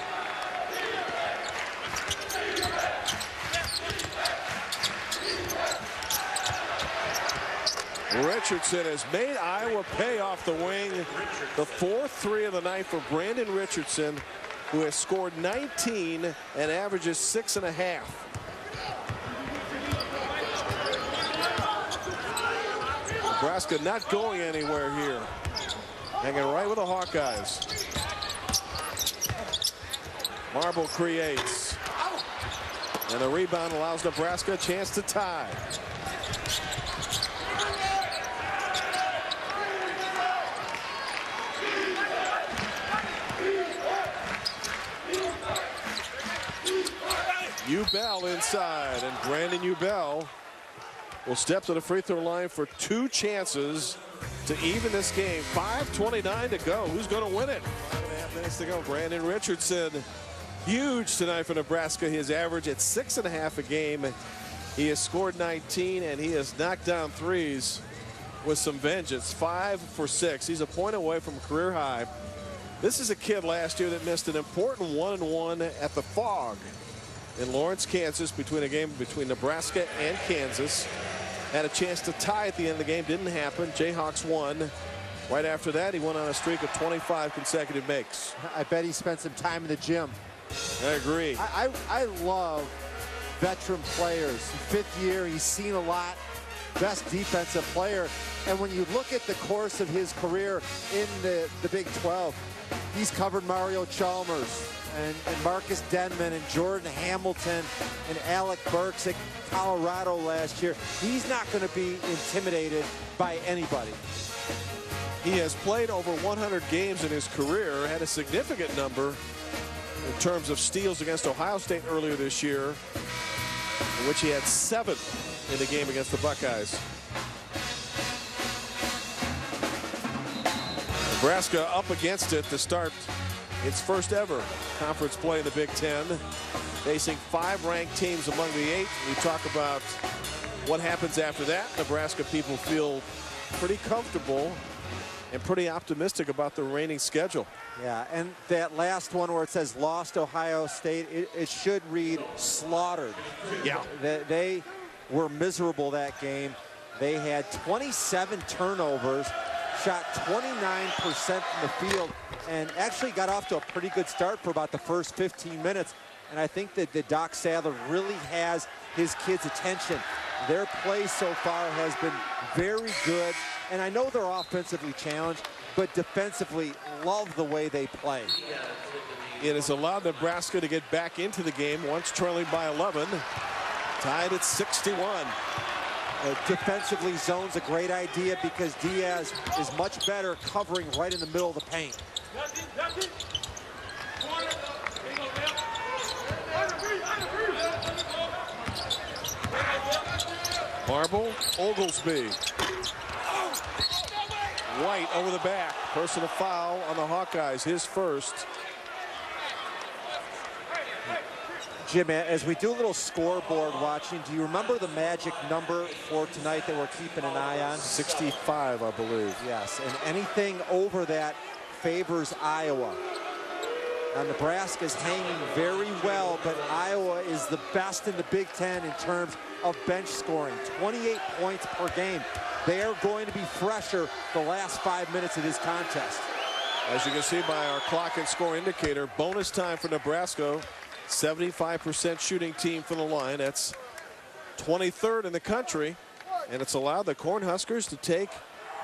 Richardson has made Iowa pay off the wing. The 4th three of the night for Brandon Richardson, who has scored 19 and averages 6.5. Nebraska not going anywhere here. Hanging right with the Hawkeyes. Marble creates. And the rebound allows Nebraska a chance to tie. Ubell inside, and Brandon Ubell will step to the free throw line for 2 chances to even this game. 5:29 to go. Who's going to win it? 5.5 minutes to go. Brandon Richardson, huge tonight for Nebraska. His average at 6.5 a game. He has scored 19, and he has knocked down threes with some vengeance. 5 for 6. He's a point away from career high. This is a kid last year that missed an important 1-and-1 at the Fog in Lawrence, Kansas, between a game between Nebraska and Kansas. Had a chance to tie at the end of the game. Didn't happen. Jayhawks won. Right after that, he went on a streak of 25 consecutive makes. I bet he spent some time in the gym. I agree. I love veteran players. 5th year, he's seen a lot. Best defensive player. And when you look at the course of his career in the Big 12, he's covered Mario Chalmers and Marcus Denman and Jordan Hamilton and Alec Burks at Colorado last year. He's not going to be intimidated by anybody. He has played over 100 games in his career, had a significant number in terms of steals against Ohio State earlier this year, in which he had 7 in the game against the Buckeyes. Nebraska up against it to start its first ever conference play in the Big Ten, facing 5 ranked teams among the 8. We talk about what happens after that. Nebraska people feel pretty comfortable and pretty optimistic about the remaining schedule. Yeah, and that last one where it says lost Ohio State, it should read slaughtered. Yeah. They were miserable that game. They had 27 turnovers, shot 29% from the field, and actually got off to a pretty good start for about the first 15 minutes. And I think that Doc Sadler really has his kids' attention. Their play so far has been very good. And I know they're offensively challenged, but defensively, love the way they play. It has allowed Nebraska to get back into the game once trailing by 11. Tied at 61. Defensively, zone's a great idea because Diaz is much better covering right in the middle of the paint. Marble, Oglesby. White over the back. Personal foul on the Hawkeyes, his first. Jim, as we do a little scoreboard watching, do you remember the magic number for tonight that we're keeping an eye on? 65, I believe. Yes, and anything over that favors Iowa. Now, Nebraska's hanging very well, but Iowa is the best in the Big Ten in terms of bench scoring. 28 points per game. They are going to be fresher the last 5 minutes of this contest. As you can see by our clock and score indicator, bonus time for Nebraska. 75% shooting team from the line. That's 23rd in the country, and it's allowed the Cornhuskers to take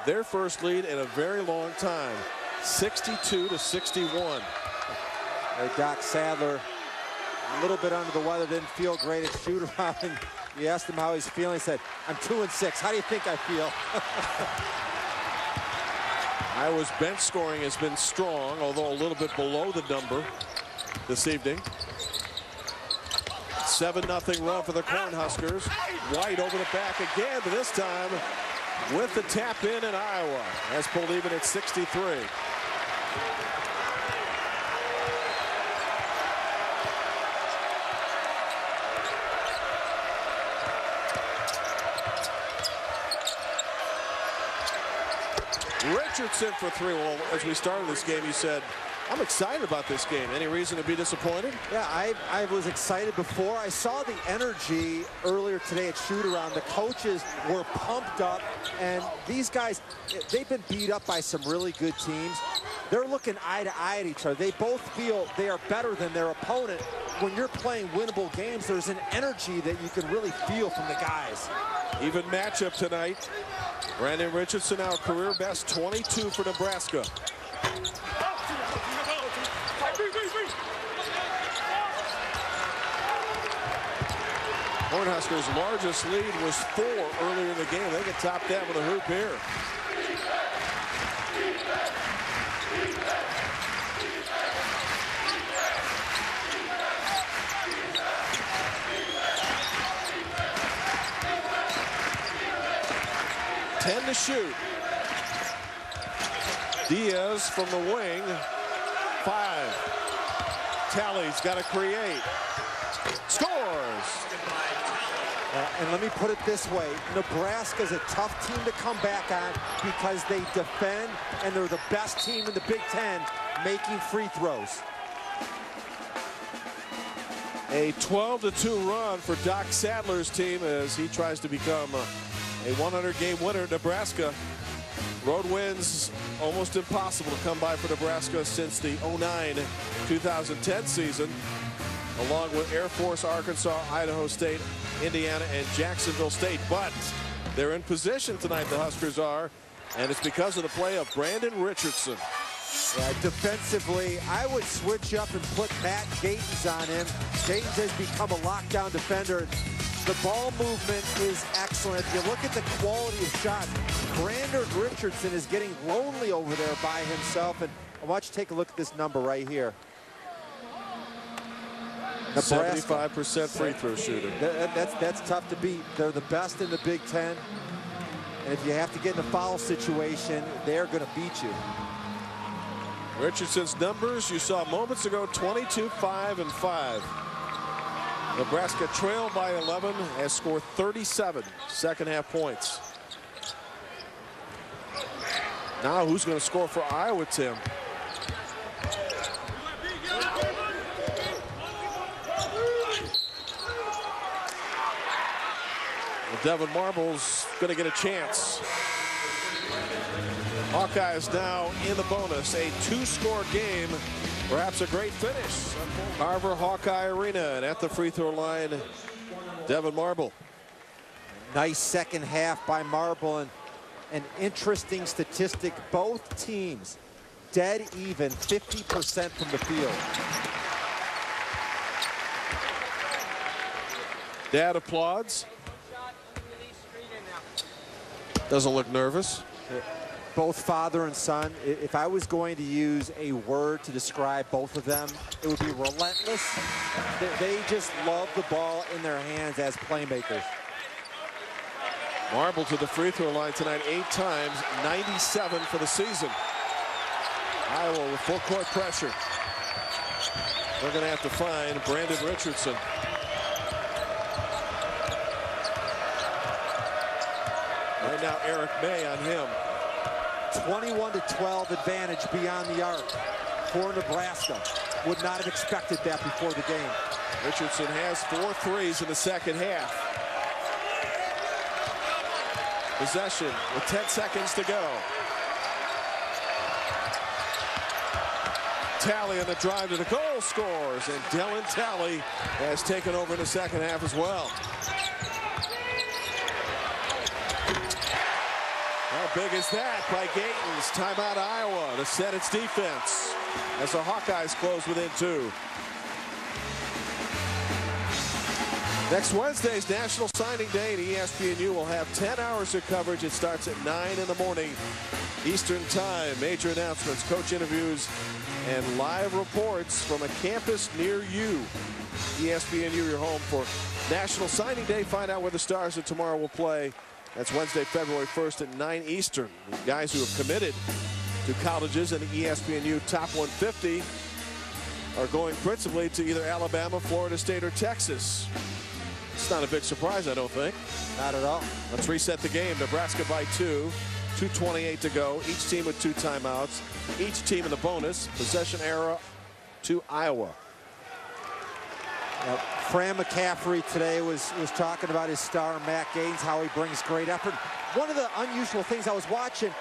their first lead in a very long time, 62-61. Doc Sadler, a little bit under the weather, didn't feel great at shoot-around. And you asked him how he's feeling. He said, "I'm 2-6. How do you think I feel?" Iowa's bench scoring has been strong, although a little bit below the number this evening. 7-0 run for the Cornhuskers. White over the back again, but this time with the tap in Iowa has pulled even at 63. Richardson for three. Well, as we started this game, you said, "I'm excited about this game." Any reason to be disappointed? Yeah, I was excited before. I saw the energy earlier today at shoot-around. The coaches were pumped up, and these guys, they've been beat up by some really good teams. They're looking eye to eye at each other. They both feel they are better than their opponent. When you're playing winnable games, there's an energy that you can really feel from the guys. Even matchup tonight. Brandon Richardson, our career best, 22 for Nebraska. Cornhuskers' largest lead was 4 earlier in the game. They could top that with a hoop here. To shoot. Diaz from the wing. 5. Talley's got to create. Scores. And let me put it this way. Nebraska's a tough team to come back on because they defend, and they're the best team in the Big Ten making free throws. A 12-2 run for Doc Sadler's team as he tries to become a 100-game winner. Nebraska. Road wins almost impossible to come by for Nebraska since the 2009-2010 season, along with Air Force, Arkansas, Idaho State, Indiana, and Jacksonville State. But they're in position tonight, the Huskers are, and it's because of the play of Brandon Richardson. Yeah, defensively, I would switch up and put Matt Gatens on him. Gatens has become a lockdown defender. The ball movement is excellent. If you look at the quality of shots, Brandon Richardson is getting lonely over there by himself. And I want you to take a look at this number right here. 75% free throw shooter. That's tough to beat. They're the best in the Big Ten. And if you have to get in a foul situation, they're going to beat you. Richardson's numbers you saw moments ago, 22, 5, and 5. Nebraska trailed by 11, has scored 37 second-half points. Now who's going to score for Iowa, Tim? Well, Devin Marble's going to get a chance. Hawkeyes now in the bonus, a 2-score game. Perhaps a great finish. Carver Hawkeye Arena, and at the free throw line, Devin Marble. Nice second half by Marble, and an interesting statistic. Both teams dead even, 50% from the field. Dad applauds. Doesn't look nervous. Both father and son, if I was going to use a word to describe both of them, it would be relentless. They just love the ball in their hands as playmakers. Marble to the free throw line tonight 8 times, 97 for the season. Iowa with full court pressure. They're going to have to find Brandon Richardson. Right now, Eric May on him. 21-12 advantage beyond the arc for Nebraska. Would not have expected that before the game. Richardson has 4 threes in the second half. Possession with 10 seconds to go. Talley on the drive to the goal, scores, and Dylan Talley has taken over in the second half as well. How big is that by Gatens? Timeout Iowa to set its defense as the Hawkeyes close within 2. Next Wednesday's National Signing Day, and ESPNU will have 10 hours of coverage. It starts at 9 in the morning Eastern Time. Major announcements, coach interviews, and live reports from a campus near you. ESPNU, your home for National Signing Day. Find out where the Stars of tomorrow will play. That's Wednesday, February 1st at 9 Eastern. The guys who have committed to colleges in the ESPNU Top 150 are going principally to either Alabama, Florida State, or Texas. It's not a big surprise, I don't think. Not at all. Let's reset the game. Nebraska by 2. 2:28 to go. Each team with 2 timeouts. Each team in the bonus. Possession era to Iowa. Fran McCaffrey today was talking about his star, Matt Gatens, how he brings great effort. One of the unusual things I was watching,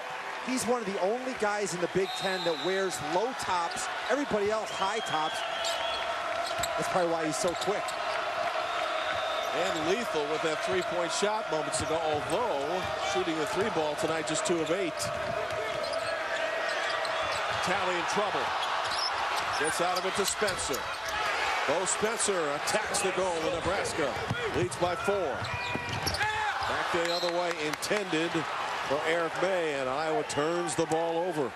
he's one of the only guys in the Big Ten that wears low tops. Everybody else high tops. That's probably why he's so quick. And lethal with that 3-point shot moments ago, although shooting the 3 ball tonight, just 2 of 8. Talley in trouble. Gets out of it to Spencer. Bo Spencer attacks the goal, and Nebraska leads by 4. Back the other way, intended for Eric May, and Iowa turns the ball over.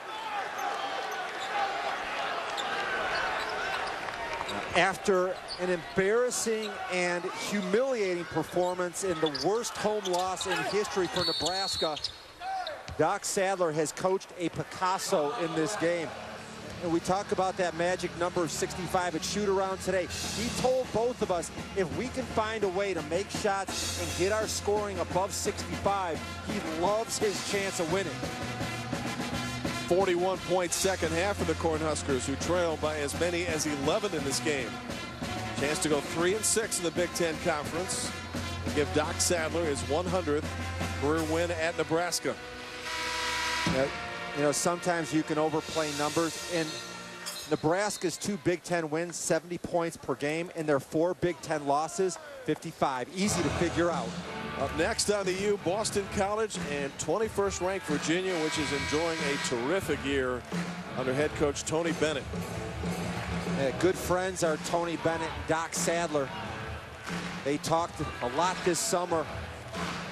After an embarrassing and humiliating performance in the worst home loss in history for Nebraska, Doc Sadler has coached a Picasso in this game. And we talk about that magic number of 65 at shoot-around today. He told both of us, if we can find a way to make shots and get our scoring above 65, he loves his chance of winning. 41-point second half for the Cornhuskers, who trail by as many as 11 in this game. Chance to go 3-6 in the Big Ten Conference and give Doc Sadler his 100th career win at Nebraska. You know, sometimes you can overplay numbers. In Nebraska's 2 Big Ten wins, 70 points per game, and their 4 Big Ten losses, 55. Easy to figure out. Up next on the U, Boston College and 21st ranked Virginia, which is enjoying a terrific year under head coach Tony Bennett. Good friends are Tony Bennett and Doc Sadler. They talked a lot this summer,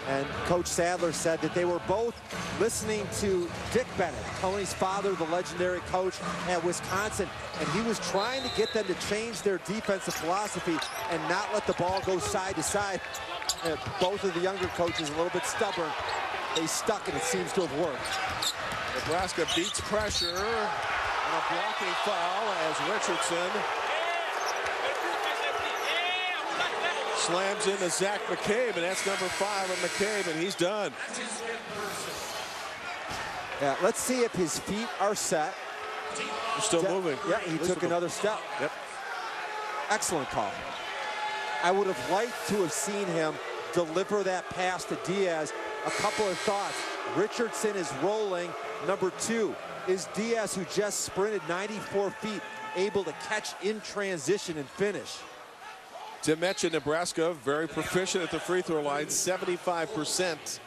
and Coach Sadler said that they were both listening to Dick Bennett, Tony's father, the legendary coach at Wisconsin, and he was trying to get them to change their defensive philosophy and not let the ball go side to side. Both of the younger coaches a little bit stubborn. They stuck, and it seems to have worked. Nebraska beats pressure and a blocking foul as Richardson slams into Zach McCabe, and that's number 5 on McCabe, and he's done. Yeah, let's see if his feet are set. He's still moving. Yeah, he took another step. Yep. Excellent call. I would have liked to have seen him deliver that pass to Diaz. A couple of thoughts. Richardson is rolling. Number 2 is Diaz, who just sprinted 94 feet, able to catch in transition and finish. Tim mentioned Nebraska, very proficient at the free throw line, 75%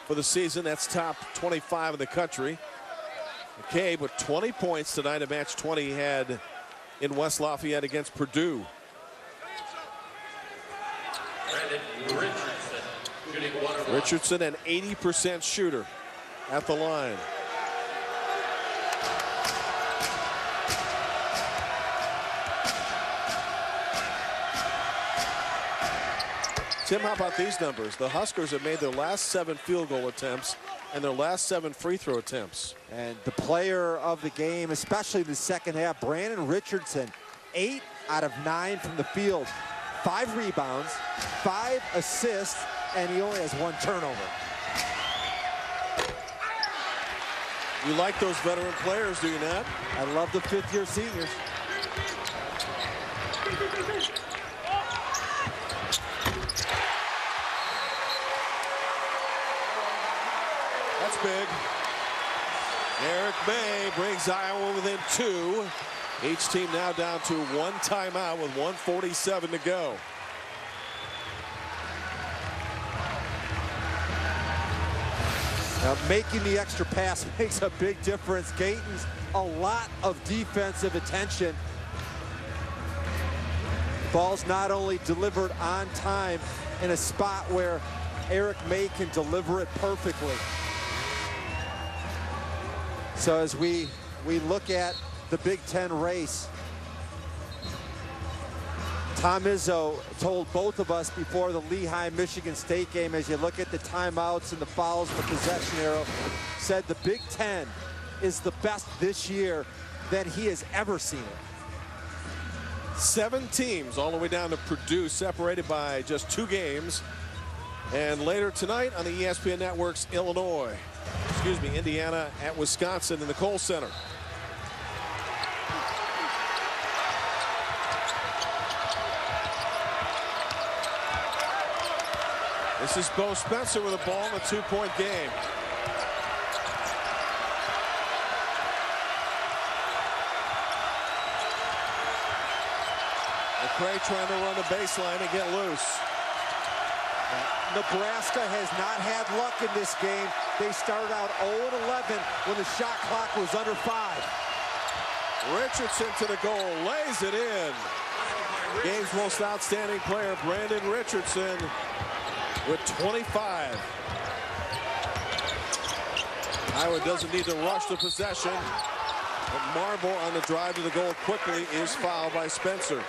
for the season. That's top 25 in the country. McCabe with 20 points tonight, a match 20 he had in West Lafayette against Purdue. Richardson, an 80% shooter at the line. Tim, how about these numbers? The Huskers have made their last 7 field goal attempts and their last 7 free throw attempts. And the player of the game, especially in the second half, Brandon Richardson, 8 out of 9 from the field, 5 rebounds, 5 assists, and he only has 1 turnover. You like those veteran players, do you not? I love the 5th-year seniors. That's big. Eric May brings Iowa within 2. Each team now down to 1 timeout with 1:47 to go. Now, making the extra pass makes a big difference. Gayton's a lot of defensive attention. Ball's not only delivered on time in a spot where Eric May can deliver it perfectly. So as we look at the Big Ten race, Tom Izzo told both of us before the Lehigh-Michigan State game, as you look at the timeouts and the fouls, the possession arrow, said the Big Ten is the best this year that he has ever seen it. 7 teams all the way down to Purdue, separated by just 2 games. And later tonight on the ESPN Network's Indiana at Wisconsin in the Kohl Center. This is Bo Spencer with a ball in a 2-point game. McCray trying to run the baseline and get loose. Nebraska has not had luck in this game. They started out 0-11 when the shot clock was under 5. Richardson to the goal, lays it in. Game's most outstanding player, Brandon Richardson, with 25. Iowa doesn't need to rush the possession, but Marble on the drive to the goal quickly is fouled by Spencer.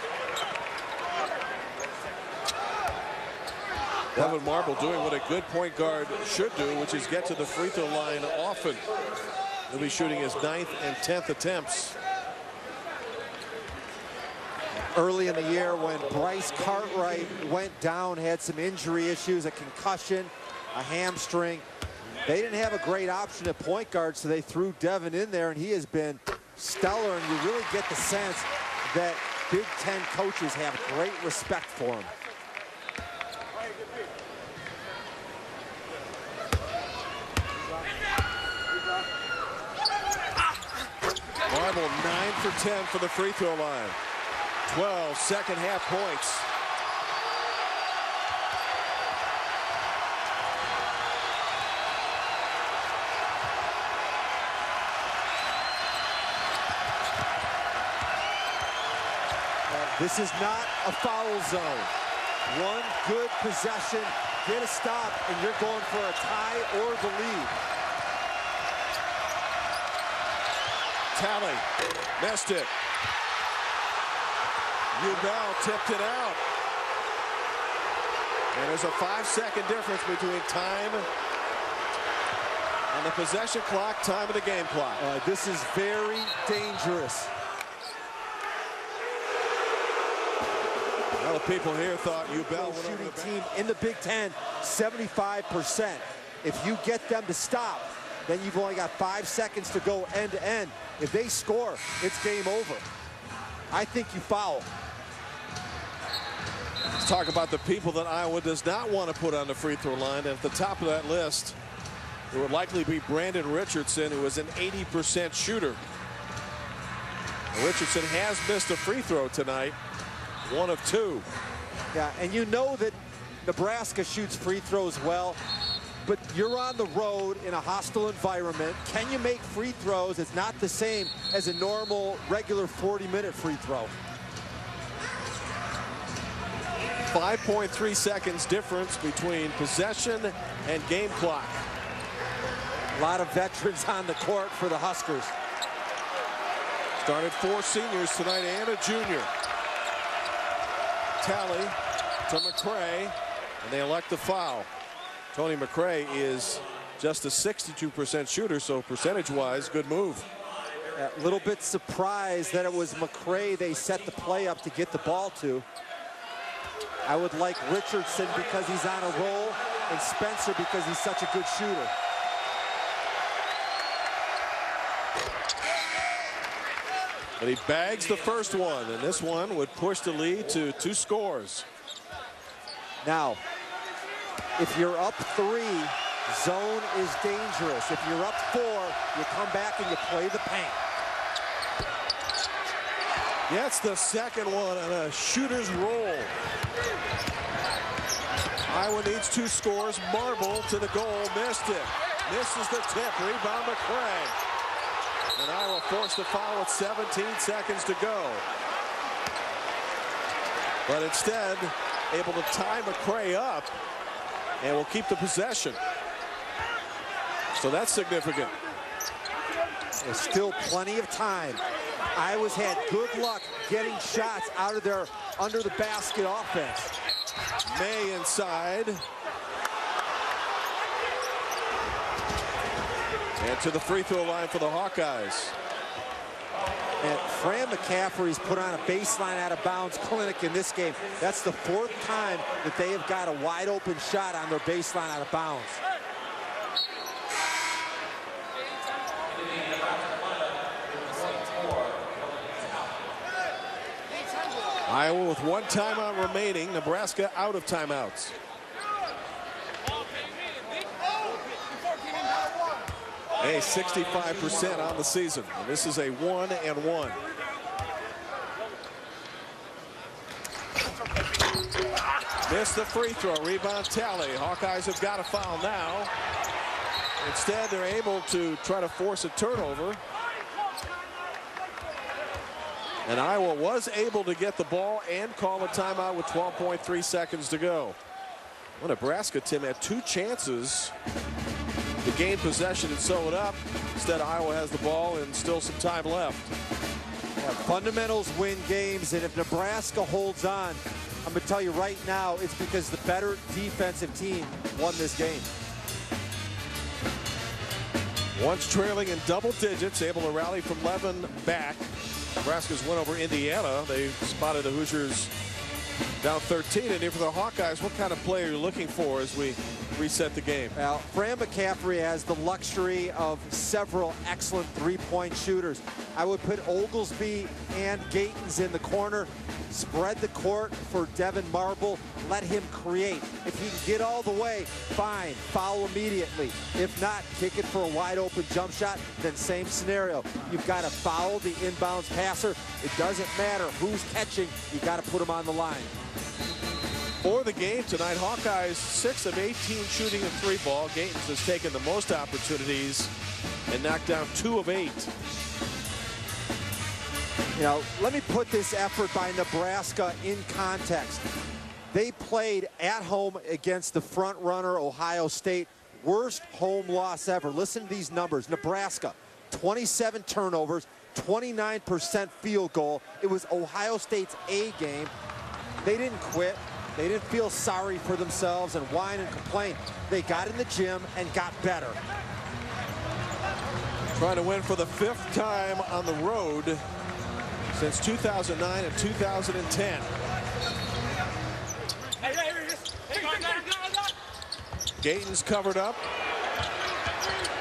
Devin Marble doing what a good point guard should do, which is get to the free throw line often. He'll be shooting his 9th and 10th attempts. Early in the year when Bryce Cartwright went down, had some injury issues, a concussion, a hamstring. They didn't have a great option at point guard, so they threw Devin in there, and he has been stellar, and you really get the sense that Big Ten coaches have great respect for him. Marble 9 for 10 for the free throw line. 12 second half points. This is not a foul zone. One good possession, get a stop, and you're going for a tie or the lead. Talley missed it. Ubell tipped it out. And there's a 5-second difference between time and the possession clock, time of the game clock. This is very dangerous. Well, the people here thought Ubell Shooting team in the Big Ten, 75%. If you get them to stop, then you've only got 5 seconds to go end to end. If they score, it's game over. I think you foul. Let's talk about the people that Iowa does not want to put on the free throw line. And at the top of that list, it would likely be Brandon Richardson, who is an 80% shooter. Richardson has missed a free throw tonight, 1 of 2. Yeah, and you know that Nebraska shoots free throws well, but you're on the road in a hostile environment. Can you make free throws? It's not the same as a normal, regular 40-minute free throw. 5.3 seconds difference between possession and game clock. A lot of veterans on the court for the Huskers. Started 4 seniors tonight and a junior. Talley to McCray, and they elect the foul. Tony McCray is just a 62% shooter, so percentage-wise, good move. A little bit surprised that it was McCray they set the play up to get the ball to. I would like Richardson because he's on a roll, and Spencer because he's such a good shooter. But he bags the first one, and this one would push the lead to 2 scores. Now, if you're up 3, zone is dangerous. If you're up 4, you come back and you play the paint. Gets the second one on a shooter's roll. Iowa needs 2 scores. Marble to the goal, missed it. Misses the tip, rebound McCray. And Iowa forced the foul with 17 seconds to go. But instead, able to tie McCray up and will keep the possession. So that's significant. There's still plenty of time. Iowa's had good luck getting shots out of their under the basket offense. May inside. And to the free throw line for the Hawkeyes. And Fran McCaffrey's put on a baseline out of bounds clinic in this game. That's the 4th time that they have got a wide open shot on their baseline out of bounds. Iowa with 1 timeout remaining. Nebraska out of timeouts. A 65% on the season. And this is a 1-and-1. Missed the free throw. Rebound Talley. Hawkeyes have got a foul now. Instead, they're able to try to force a turnover. And Iowa was able to get the ball and call a timeout with 12.3 seconds to go. Well, Nebraska, Tim, had 2 chances to gain possession and sew it up. Instead, Iowa has the ball and still some time left. Yeah, fundamentals win games, and if Nebraska holds on, I'm going to tell you right now, it's because the better defensive team won this game. Once trailing in double digits, able to rally from 11 back. Nebraska's win over Indiana. They spotted the Hoosiers down 13. And here for the Hawkeyes, what kind of play are you looking for as we reset the game? Well, Fran McCaffrey has the luxury of several excellent 3-point shooters. I would put Oglesby and Gatens in the corner, spread the court for Devin Marble, let him create. If he can get all the way, fine, foul immediately. If not, kick it for a wide open jump shot, then same scenario. You've got to foul the inbounds passer. It doesn't matter who's catching, you got to put him on the line. For the game tonight, Hawkeyes 6 of 18 shooting a 3-ball. Gatens has taken the most opportunities and knocked down 2 of 8. You know, let me put this effort by Nebraska in context. They played at home against the front runner, Ohio State. Worst home loss ever. Listen to these numbers. Nebraska, 27 turnovers, 29% field goal. It was Ohio State's A game. They didn't quit. They didn't feel sorry for themselves and whine and complain. They got in the gym and got better. Trying to win for the 5th time on the road since 2009 and 2010. Gatens covered up.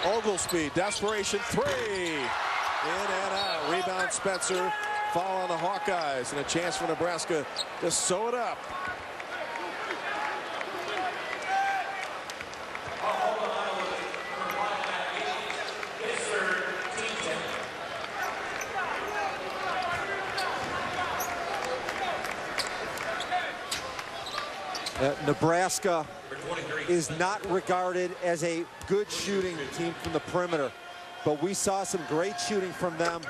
Oglesby, desperation 3. In and out. Rebound Spencer. Foul on the Hawkeyes and a chance for Nebraska to sew it up. Nebraska is not regarded as a good shooting team from the perimeter, but we saw some great shooting from them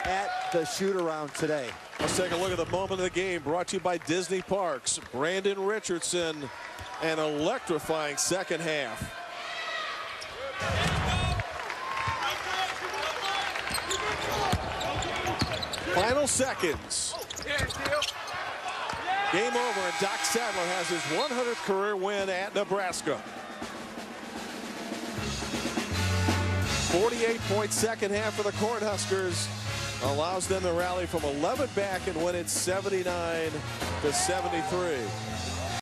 at the shoot-around today. Let's take a look at the moment of the game brought to you by Disney Parks. Brandon Richardson, an electrifying second half. Final seconds. Game over, and Doc Sadler has his 100th career win at Nebraska. 48-point second half for the Cornhuskers allows them to rally from 11 back and win it 79-73.